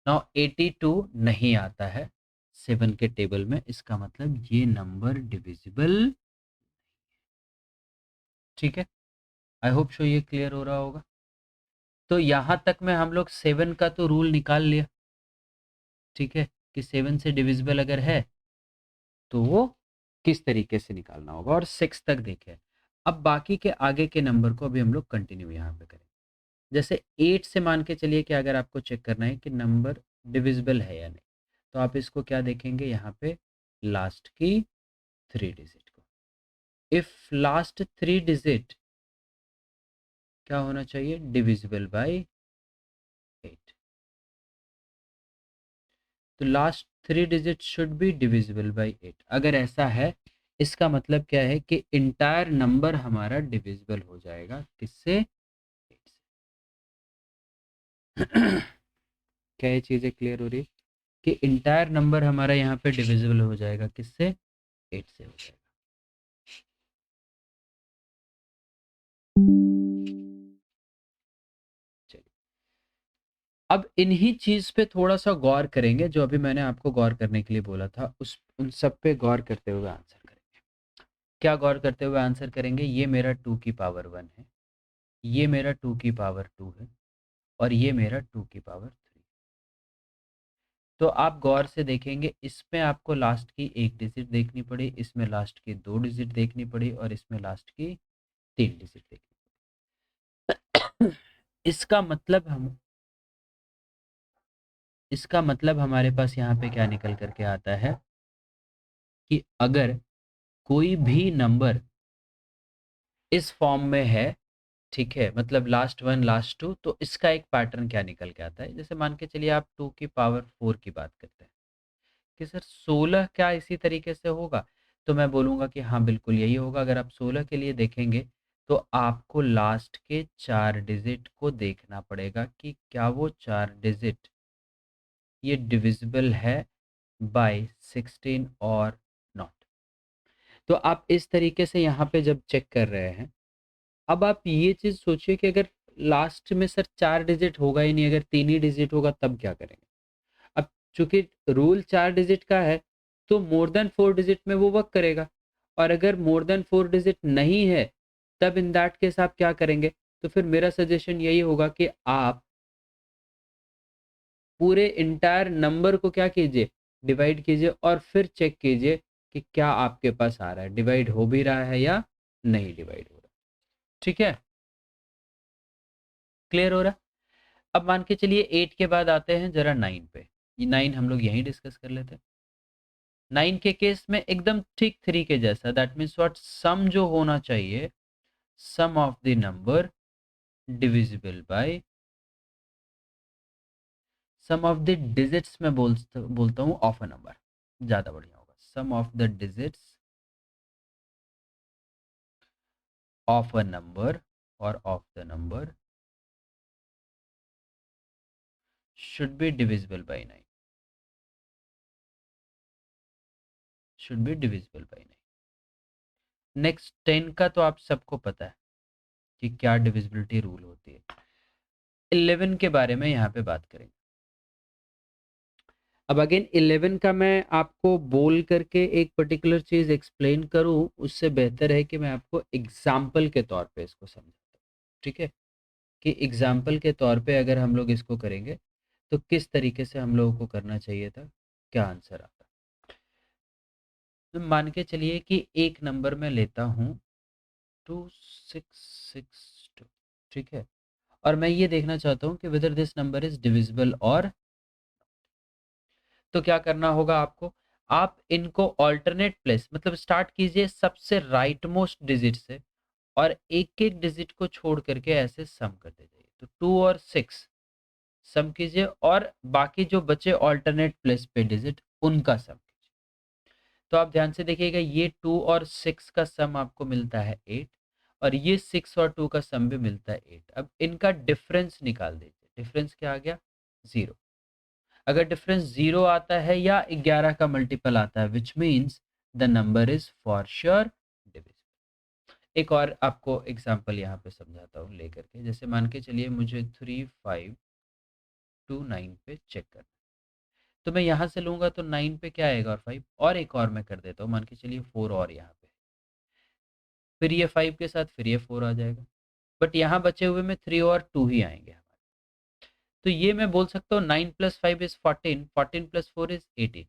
Speaker 1: नाउ 82 नहीं आता है 7 के टेबल में, इसका मतलब ये नंबर डिविजिबल। ठीक है, आई होप सो ये क्लियर हो रहा होगा। तो यहाँ तक में हम लोग 7 का तो रूल निकाल लिया, ठीक है, कि 7 से डिविजिबल अगर है तो वो किस तरीके से निकालना होगा, और 6 तक देखे। अब बाकी के आगे के नंबर को अभी हम लोग कंटिन्यू यहाँ पे करें। जैसे 8 से मान के चलिए कि अगर आपको चेक करना है कि नंबर डिविजिबल है या नहीं, तो आप इसको क्या देखेंगे, यहाँ पे लास्ट की 3 डिजिट को। इफ लास्ट 3 डिजिट क्या होना चाहिए, डिविजिबल बाई 8, तो last 3 digit should be divisible by 8। अगर ऐसा है, इसका मतलब क्या है कि इंटायर नंबर हमारा डिविजिबल हो जाएगा किससे, 8 से। क्या ये चीज़ें क्लियर हो रही है कि इंटायर नंबर हमारा यहाँ पे डिविजिबल हो जाएगा किससे, 8 से हो जाएगा। चलिए, अब इन्हीं चीज पे थोड़ा सा गौर करेंगे, जो अभी मैंने आपको गौर करने के लिए बोला था, उस उन सब पे गौर करते हुए आंसर करेंगे। क्या गौर करते हुए आंसर करेंगे, ये मेरा 2 की पावर 1 है, ये मेरा 2 की पावर 2 है, और ये मेरा 2 की पावर 3। तो आप गौर से देखेंगे, इसमें आपको लास्ट की 1 डिजिट देखनी पड़ी, इसमें लास्ट की 2 डिजिट देखनी पड़ी, और इसमें लास्ट की 3 डिजिट देखनी पड़ी। इसका मतलब हमारे पास यहाँ पे क्या निकल करके आता है कि अगर कोई भी नंबर इस फॉर्म में है, ठीक है, मतलब लास्ट 1 लास्ट 2, तो इसका एक पैटर्न क्या निकल के आता है। जैसे मान के चलिए आप 2 की पावर 4 की बात करते हैं कि सर 16 क्या इसी तरीके से होगा, तो मैं बोलूँगा कि हाँ बिल्कुल यही होगा। अगर आप 16 के लिए देखेंगे, तो आपको लास्ट के 4 डिजिट को देखना पड़ेगा कि क्या वो 4 डिजिट ये डिविजिबल है बाय 16 और नॉट। तो आप इस तरीके से यहाँ पे जब चेक कर रहे हैं, अब आप ये चीज़ सोचिए कि अगर लास्ट में सर 4 डिजिट होगा ही नहीं, अगर 3 ही डिजिट होगा, तब क्या करेंगे। अब चूंकि रूल 4 डिजिट का है, तो मोर देन 4 डिजिट में वो वर्क करेगा, और अगर मोर देन 4 डिजिट नहीं है, तब इन दैट केस आप क्या करेंगे। तो फिर मेरा सजेशन यही होगा कि आप पूरे इंटायर नंबर को क्या कीजिए, डिवाइड कीजिए, और फिर चेक कीजिए कि क्या आपके पास आ रहा है, डिवाइड हो भी रहा है या नहीं डिवाइड हो रहा है। ठीक है, क्लियर हो रहा है। अब मान के चलिए 8 के बाद आते हैं जरा 9 पे, ये 9 हम लोग यहीं डिस्कस कर लेते हैं। 9 के केस में एकदम ठीक 3 के जैसा, दैट मीन्स व्हाट, सम जो होना चाहिए, sum of the number divisible by sum of the digits में बोलता हूँ ऑफ अ नंबर, ज्यादा बढ़िया होगा, sum of the digits of a number और of the number should be divisible by 9, should be divisible by 9। Next 10 का तो आप सबको पता है कि क्या डिविजिबिलिटी रूल होती है। 11 के बारे में यहाँ पे बात करेंगे। अब अगेन 11 का मैं आपको बोल करके एक पर्टिकुलर चीज एक्सप्लेन करूं, उससे बेहतर है कि मैं आपको एग्जाम्पल के तौर पे इसको समझाता हूँ, ठीक है, कि एग्जाम्पल के तौर पे अगर हम लोग इसको करेंगे तो किस तरीके से हम लोगों को करना चाहिए था, क्या आंसर आता। तो मान के चलिए कि एक नंबर मैं लेता हूँ 2662, ठीक है, और मैं ये देखना चाहता हूँ कि whether this number is divisible और, तो क्या करना होगा आपको, आप इनको ऑल्टरनेट प्लेस, मतलब स्टार्ट कीजिए सबसे राइट मोस्ट डिजिट से और एक एक डिजिट को छोड़ करके ऐसे सम करते जाइए। तो 2 और 6 सम कीजिए और बाकी जो बचे ऑल्टरनेट प्लेस पे डिजिट उनका सम कीजिए। तो आप ध्यान से देखिएगा, ये 2 और 6 का सम आपको मिलता है 8 और ये 6 और 2 का सम भी मिलता है 8। अब इनका डिफरेंस निकाल दीजिए, डिफरेंस क्या आ गया, 0। अगर डिफरेंस 0 आता है या 11 का मल्टीपल आता है, which means the number is for sure divisible. एक और आपको एग्जांपल यहाँ पे समझाता हूँ लेकर के, जैसे मान के चलिए मुझे 3529 पे चेक करना, तो मैं यहाँ से लूंगा तो 9 पे क्या आएगा और 5, और एक और मैं कर देता हूँ, मान के चलिए 4 और यहाँ पे, फिर ये 5 के साथ फिर ये 4 आ जाएगा, बट यहाँ बचे हुए में 3 और 2 ही आएंगे हमारे। तो ये मैं बोल सकता हूँ 9 प्लस 5 इज 14, 14 प्लस 4 इज 18,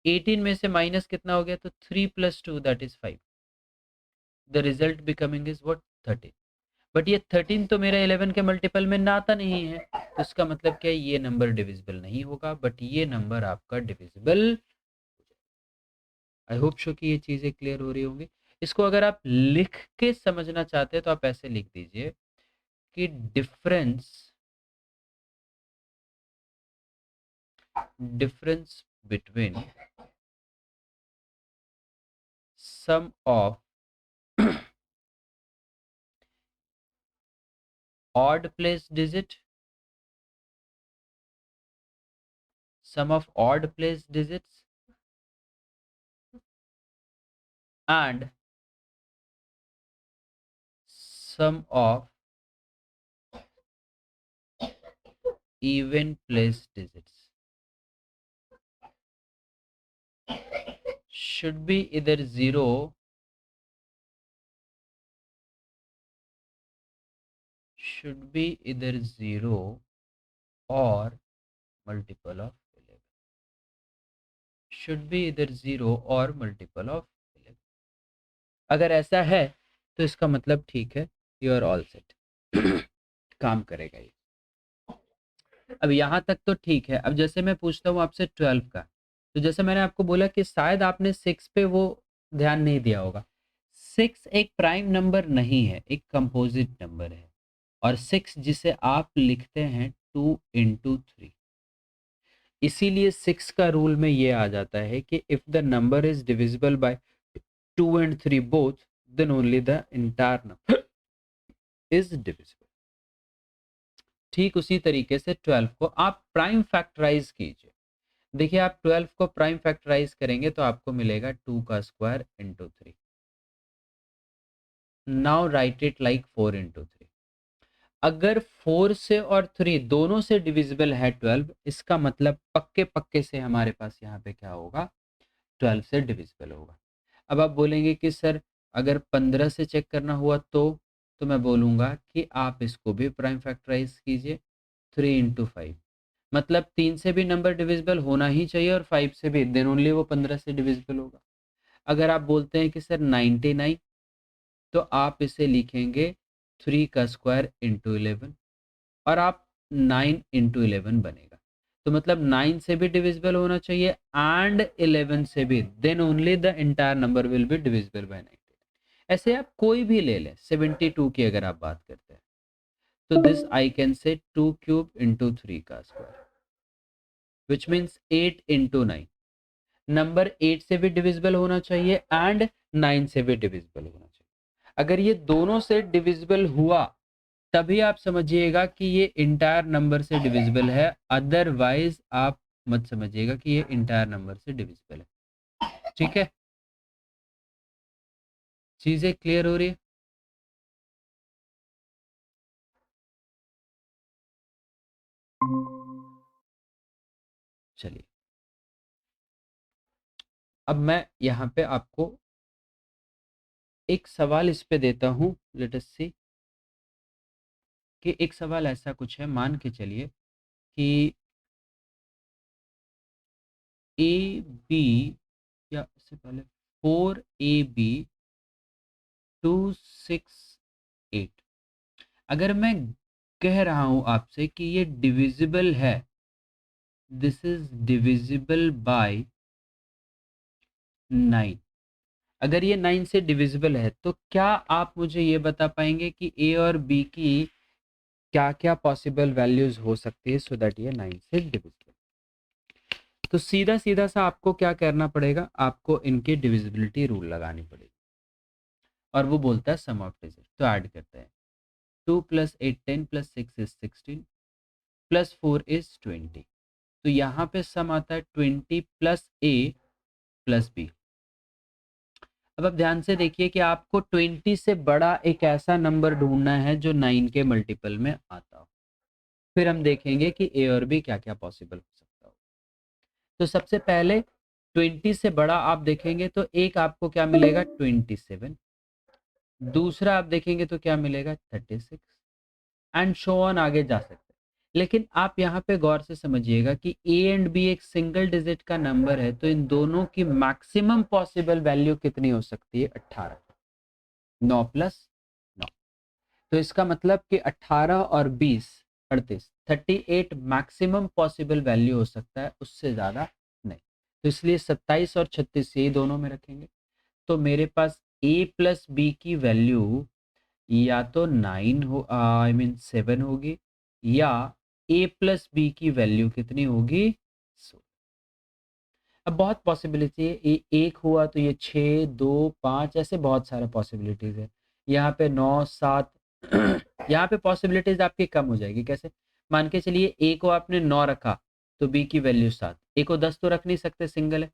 Speaker 1: 18 में से माइनस कितना हो गया, तो 3 plus 2 that is 5, the result becoming is what, 13। But ये 13 तो मेरा 11 के मल्टीपल में ना आता नहीं है, तो इसका मतलब क्या है, ये नंबर डिविजिबल नहीं होगा, बट ये नंबर आपका डिविजिबल। आई होप शो कि ये चीजें क्लियर हो रही होंगी। इसको अगर आप लिख के समझना चाहते हैं तो आप ऐसे लिख दीजिए कि difference between sum of odd place digit, sum of odd place digits and sum of even place digits should be either 0, should be either 0 or multiple of 11, should be either 0 or multiple of 11। अगर ऐसा है तो इसका मतलब ठीक है, you are all set, काम करेगा ये। अब यहाँ तक तो ठीक है। अब जैसे मैं पूछता हूँ आपसे 12 का, तो जैसे मैंने आपको बोला कि शायद आपने 6 पे वो ध्यान नहीं दिया होगा। 6 एक प्राइम नंबर नहीं है, एक कंपोजिट नंबर है, और 6 जिसे आप लिखते हैं 2 इंटू 3, इसीलिए 6 का रूल में ये आ जाता है कि if the number is divisible by 2 and 3 both, then only the entire number is divisible. ठीक उसी तरीके से 12 को आप प्राइम फैक्टराइज कीजिए। देखिए आप 12 को प्राइम फैक्टराइज करेंगे तो आपको मिलेगा 2 का square into 3। Now right it like 4 into 3। अगर 4 से और 3 दोनों से डिविजिबल है 12, इसका मतलब पक्के पक्के से हमारे पास यहाँ पे क्या होगा, 12 से डिविजिबल होगा। अब आप बोलेंगे कि सर अगर 15 से चेक करना हुआ तो मैं बोलूँगा कि आप इसको भी प्राइम फैक्टराइज कीजिए, 3 इंटू 5, मतलब 3 से भी नंबर डिविजिबल होना ही चाहिए और 5 से भी, देन ओनली वो 15 से डिविजिबल होगा। अगर आप बोलते हैं कि सर 99, तो आप इसे लिखेंगे 3 का स्क्वायर इंटू 11, और आप 9 इंटू 11 बनेगा। तो मतलब 9 से भी डिविजिबल होना चाहिए एंड 11 से भी, then only the entire number will be divisible by 19। ऐसे आप कोई भी ले लें, 72 की अगर आप बात करते हैं, तो this I can say 2 cube into 3 का square, which means 8 into 9। Number 8 से भी डिविजिबल होना चाहिए एंड 9 से भी डिविजिबल होना चाहिए। अगर ये दोनों से डिविजिबल हुआ तभी आप समझिएगा कि ये इंटायर नंबर से डिविजिबल है, अदरवाइज आप मत समझिएगा कि ये इंटायर नंबर से डिविजिबल है। ठीक है, चीजें क्लियर हो रही है? चलिए, अब मैं यहाँ पे आपको एक सवाल इस पे देता हूँ, लेट अस सी। कि एक सवाल ऐसा कुछ है, मान के चलिए कि ए बी, या इससे पहले 4ab 268, अगर मैं कह रहा हूं आपसे कि ये डिविजिबल है, दिस इज डिविजिबल बाय 9, अगर ये 9 से डिविजिबल है तो क्या आप मुझे ये बता पाएंगे कि ए और बी की क्या क्या पॉसिबल वैल्यूज हो सकती है, सो दैट ये 9 से डिविजिबल। तो सीधा सीधा सा आपको क्या करना पड़ेगा, आपको इनकी डिविजिबिलिटी रूल लगानी पड़ेगी, और वो बोलता है सम ऑफ डिजिट। तो ऐड करते हैं, 2 + 8 10 + 6 इज 16 + 4 इज 20। तो यहाँ पे सम आता है 20 + a + b। अब आप ध्यान से देखिए कि आपको 20 से बड़ा एक ऐसा नंबर ढूंढना है जो 9 के मल्टीपल में आता हो। फिर हम देखेंगे कि ए और बी क्या क्या पॉसिबल हो सकता हो। तो सबसे पहले 20 से बड़ा आप देखेंगे तो एक आपको क्या मिलेगा, 27। दूसरा आप देखेंगे तो क्या मिलेगा, 36, एंड शो ऑन, आगे जा सकते हैं। लेकिन आप यहाँ पे गौर से समझिएगा कि ए एंड बी एक सिंगल डिजिट का नंबर है, तो इन दोनों की मैक्सिमम पॉसिबल वैल्यू कितनी हो सकती है, 18। 9 + 9, तो इसका मतलब कि 18 और 20 38, 38 मैक्सिमम पॉसिबल वैल्यू हो सकता है, उससे ज़्यादा नहीं। तो इसलिए 27 और 36 यही दोनों में रखेंगे। तो मेरे पास a + b की वैल्यू या तो 9 हो, आई मीन 7 होगी, या a + b की वैल्यू कितनी होगी, 16। अब बहुत पॉसिबिलिटी है, एक हुआ तो ये 6 2 5, ऐसे बहुत सारा पॉसिबिलिटीज है। यहाँ पे 9 7 यहाँ पे पॉसिबिलिटीज आपकी कम हो जाएगी। कैसे, मान के चलिए ए को आपने 9 रखा तो बी की वैल्यू 7, ए को 10 तो रख नहीं सकते, सिंगल है।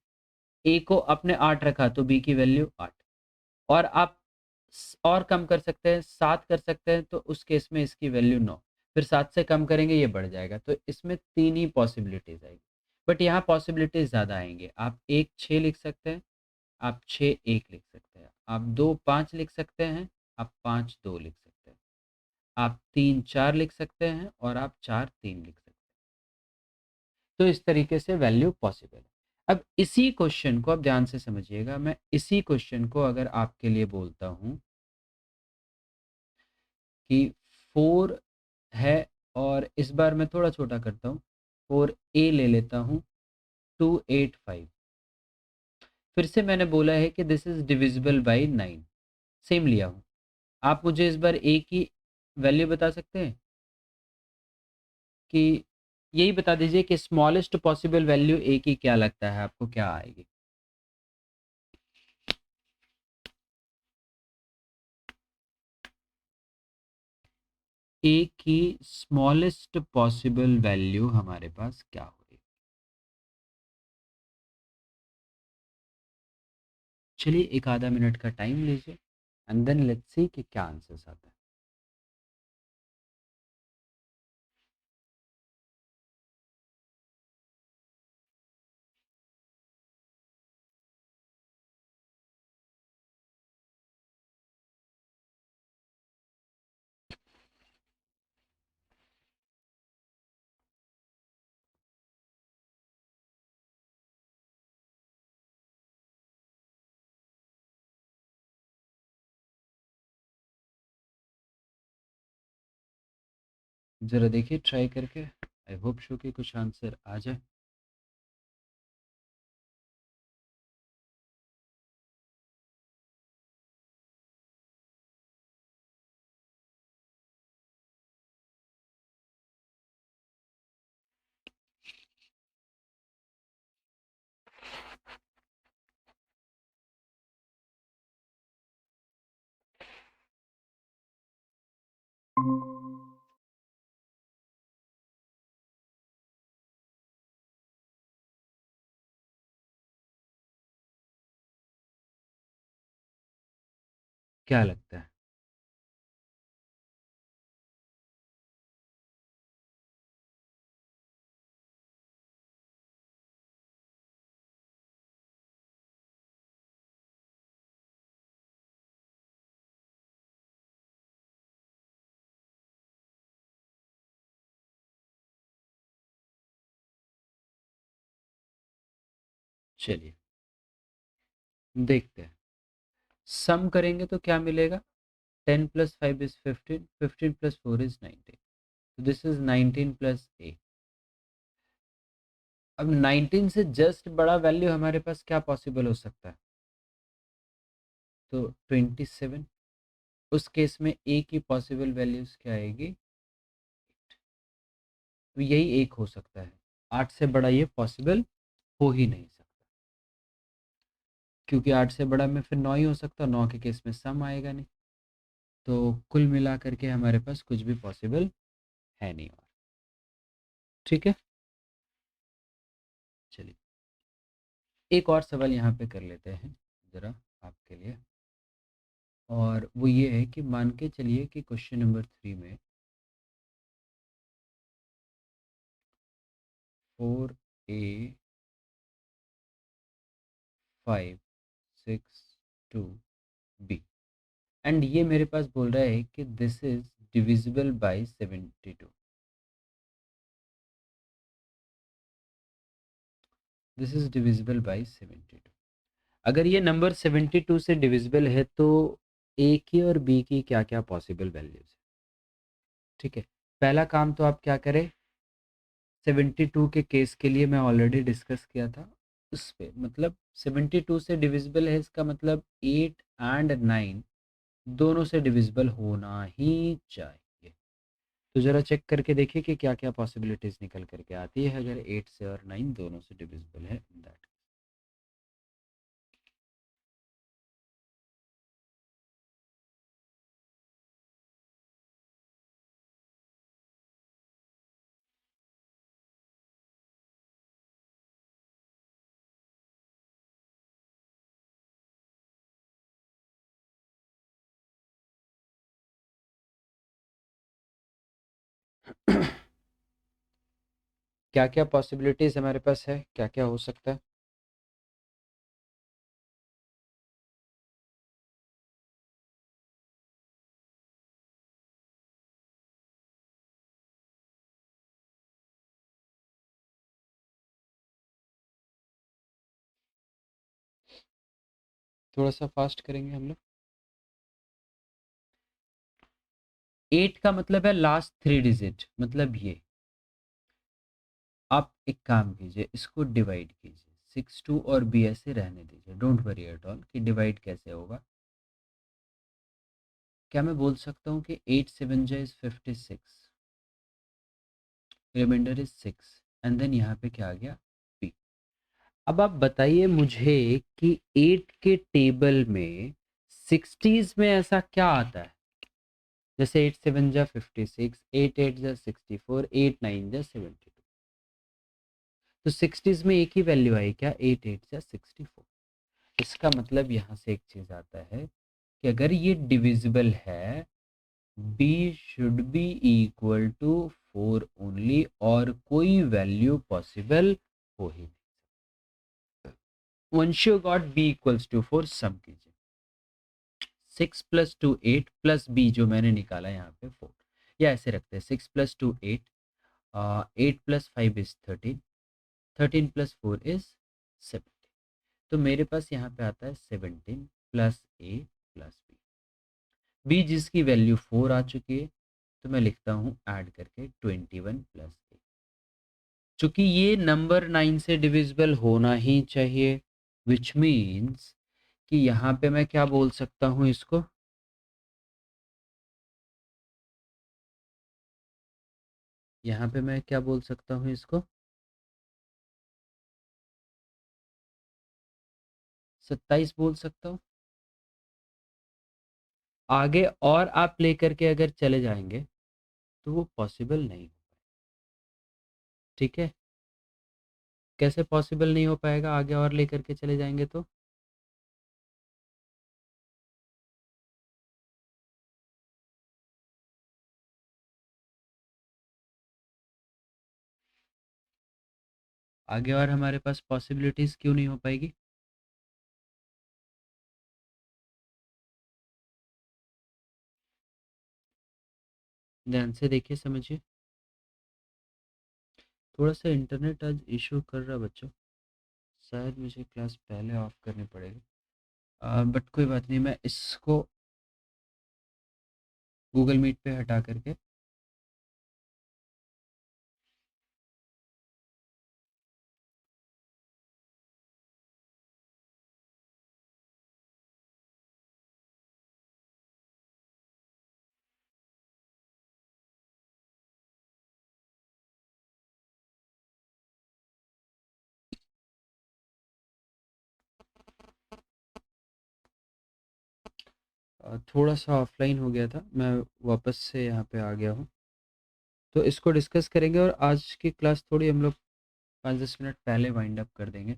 Speaker 1: ए को आपने 8 रखा तो बी की वैल्यू 8, और आप और कम कर सकते हैं, 7 कर सकते हैं, तो उस केस में इसकी वैल्यू 9। फिर 7 से कम करेंगे ये बढ़ जाएगा, तो इसमें 3 ही पॉसिबिलिटीज आएगी। बट यहाँ पॉसिबिलिटीज ज़्यादा आएंगे। आप 1 6 लिख सकते हैं, आप 6 1 लिख सकते हैं, आप 2 5 लिख सकते हैं, आप 5 2 लिख सकते हैं, आप 3 4 लिख सकते हैं, और आप 4 3 लिख सकते हैं। तो इस तरीके से वैल्यू पॉसिबल है। अब इसी क्वेश्चन को आप ध्यान से समझिएगा, मैं इसी क्वेश्चन को अगर आपके लिए बोलता हूँ कि 4 है, और इस बार मैं थोड़ा छोटा करता हूँ, 4a ले लेता हूँ, 285। फिर से मैंने बोला है कि this is divisible bye 9, same लिया हूँ। आप मुझे इस बार a की वैल्यू बता सकते हैं, कि यही बता दीजिए कि स्मॉलेस्ट पॉसिबल वैल्यू a की क्या लगता है आपको, क्या आएगी। a की स्मॉलेस्ट पॉसिबल वैल्यू हमारे पास क्या होगी। चलिए एक आधा मिनट का टाइम लीजिए, एंड देन लेट्स सी कि क्या आंसर्स आता है। जरा देखिए ट्राई करके। आई होप शो कि कुछ आंसर आ जाए। क्या लगता है? चलिए देखते हैं। सम करेंगे तो क्या मिलेगा? 10 प्लस 5 इज 15, 15 प्लस 4 इज 19, तो दिस इज 19 प्लस 8। अब 19 से जस्ट बड़ा वैल्यू हमारे पास क्या पॉसिबल हो सकता है? तो 27। उस केस में ए की पॉसिबल वैल्यूज क्या आएगी? तो यही एक हो सकता है। 8 से बड़ा ये पॉसिबल हो ही नहीं सकता, क्योंकि 8 से बड़ा में फिर 9 ही हो सकता, 9 के केस में सम आएगा नहीं। तो कुल मिला करके हमारे पास कुछ भी पॉसिबल है नहीं। और ठीक है, चलिए एक और सवाल यहाँ पे कर लेते हैं ज़रा आपके लिए। और वो ये है कि मान के चलिए कि क्वेश्चन नंबर 3 में 4a 5 6 2 b, एंड ये मेरे पास बोल रहा है कि this is divisible bye 72। This is divisible bye 72। अगर ये नंबर 72 से डिविजिबल है तो ए की और बी की क्या क्या पॉसिबल वैल्यूज है? ठीक है, पहला काम तो आप क्या करें, 72 के केस के लिए मैं ऑलरेडी डिस्कस किया था उस पे, मतलब 72 से डिविजिबल है इसका मतलब 8 एंड 9 दोनों से डिविजिबल होना ही चाहिए। तो ज़रा चेक करके देखिए कि क्या क्या पॉसिबिलिटीज़ निकल करके आती है अगर 8 से और 9 दोनों से डिविजिबल है दैट। क्या क्या पॉसिबिलिटीज़ हमारे पास है, क्या क्या हो सकता है? थोड़ा सा फास्ट करेंगे हम लोग। 8 का मतलब है लास्ट 3 डिजिट, मतलब ये। आप एक काम कीजिए, इसको डिवाइड कीजिए, 6 2 और बी ऐसे रहने दीजिए, डोंट वरी एट ऑल कि डिवाइड कैसे होगा। क्या मैं बोल सकता हूँ कि 8 7 जा is 56, remainder is 6, and then यहाँ पे क्या आ गया? बी। अब आप बताइए मुझे कि 8 के टेबल में 60s में ऐसा क्या आता है? जैसे 8 7 जा 56, 8 8 जा 64, 8 9 जा 72, तो 60s में एक ही वैल्यू आई क्या? 8 8 जा 64। इसका मतलब यहाँ से एक चीज आता है कि अगर ये डिविजिबल है, b should be equal to 4 only, और कोई वैल्यू पॉसिबल हो ही नहीं। Once you got b equals to 4, sum कीजिए, 6 प्लस 2 8 प्लस b जो मैंने निकाला यहाँ पे 4, या ऐसे रखते हैं 6 plus 2 8, 8 plus 5 is 13, 13 plus 4 is 17। तो मेरे पास यहाँ पे आता है 17 plus a plus b। B जिसकी वैल्यू 4 आ चुकी है, तो मैं लिखता हूँ ऐड करके 21 प्लस ए। चूंकि ये नंबर 9 से डिविजिबल होना ही चाहिए, विच मीन्स कि यहाँ पे मैं क्या बोल सकता हूँ इसको, यहाँ पे मैं क्या बोल सकता हूँ इसको, 27 बोल सकता हूँ। आगे और आप लेकर के अगर चले जाएंगे तो वो पॉसिबल नहीं। ठीक है, कैसे पॉसिबल नहीं हो पाएगा आगे और लेकर के चले जाएंगे तो? आगे और हमारे पास पॉसिबिलिटीज क्यों नहीं हो पाएगी? ध्यान से देखिए, समझिए। थोड़ा सा इंटरनेट आज इशू कर रहा बच्चों, शायद मुझे क्लास पहले ऑफ करनी पड़ेगी, बट कोई बात नहीं, मैं इसको गूगल मीट पे हटा करके थोड़ा सा ऑफलाइन हो गया था, मैं वापस से यहाँ पे आ गया हूँ। तो इसको डिस्कस करेंगे और आज की क्लास थोड़ी हम लोग 5-10 मिनट पहले वाइंड अप कर देंगे,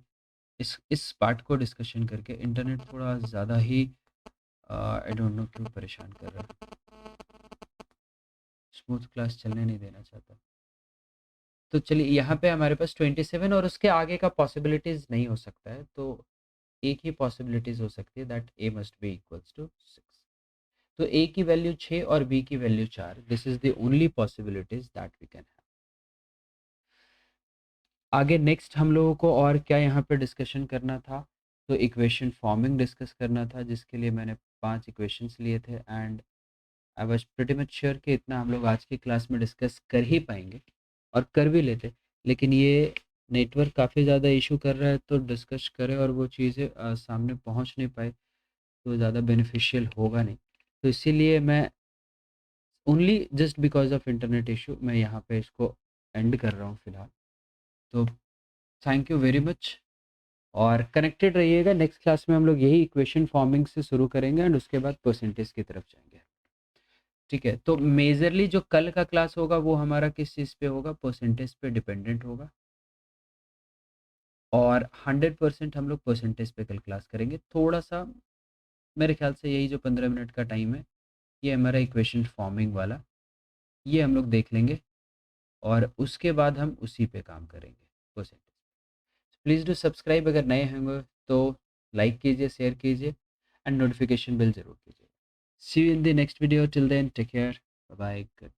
Speaker 1: इस पार्ट को डिस्कशन करके। इंटरनेट थोड़ा ज़्यादा ही आई डोंट नो क्यों परेशान कर रहा है, स्मूथ क्लास चलने नहीं देना चाहता। तो चलिए, यहाँ पे हमारे पास 27 और उसके आगे का पॉसिबिलिटीज नहीं हो सकता है, तो एक ही पॉसिबिलिटीज हो सकती है, that a must be equals to 6। तो ए की वैल्यू 6 और बी की वैल्यू 4, this is the only possibilities that we can have. आगे नेक्स्ट हम लोगों को और क्या यहाँ पे डिस्कशन करना था, तो इक्वेशन फॉर्मिंग डिस्कस करना था, जिसके लिए मैंने 5 इक्वेशंस लिए थे, and I was pretty much sure कि इतना हम लोग आज की क्लास में डिस्कस कर ही पाएंगे और कर भी लेते, लेकिन ये नेटवर्क काफ़ी ज़्यादा इशू कर रहा है, तो डिस्कस करें और वो चीज़ें सामने पहुंच नहीं पाए तो ज़्यादा बेनिफिशियल होगा नहीं। तो इसीलिए मैं only just because of internet issue मैं यहाँ पे इसको एंड कर रहा हूँ फ़िलहाल। तो थैंक यू वेरी मच, और कनेक्टेड रहिएगा। नेक्स्ट क्लास में हम लोग यही इक्वेशन फॉर्मिंग से शुरू करेंगे एंड उसके बाद परसेंटेज की तरफ जाएंगे। ठीक है, तो मेजरली जो कल का क्लास होगा वो हमारा किस चीज़ पे होगा, परसेंटेज पे डिपेंडेंट होगा, और 100% हम लोग परसेंटेज पे कल क्लास करेंगे। थोड़ा सा मेरे ख्याल से यही जो 15 मिनट का टाइम है, ये हमारा इक्वेशन फॉर्मिंग वाला, ये हम लोग देख लेंगे और उसके बाद हम उसी पे काम करेंगे, परसेंटेज। प्लीज़ डू सब्सक्राइब, अगर नए होंगे तो लाइक कीजिए, शेयर कीजिए एंड नोटिफिकेशन बिल ज़रूर कीजिए। See you in the next video, till then take care, bye bye.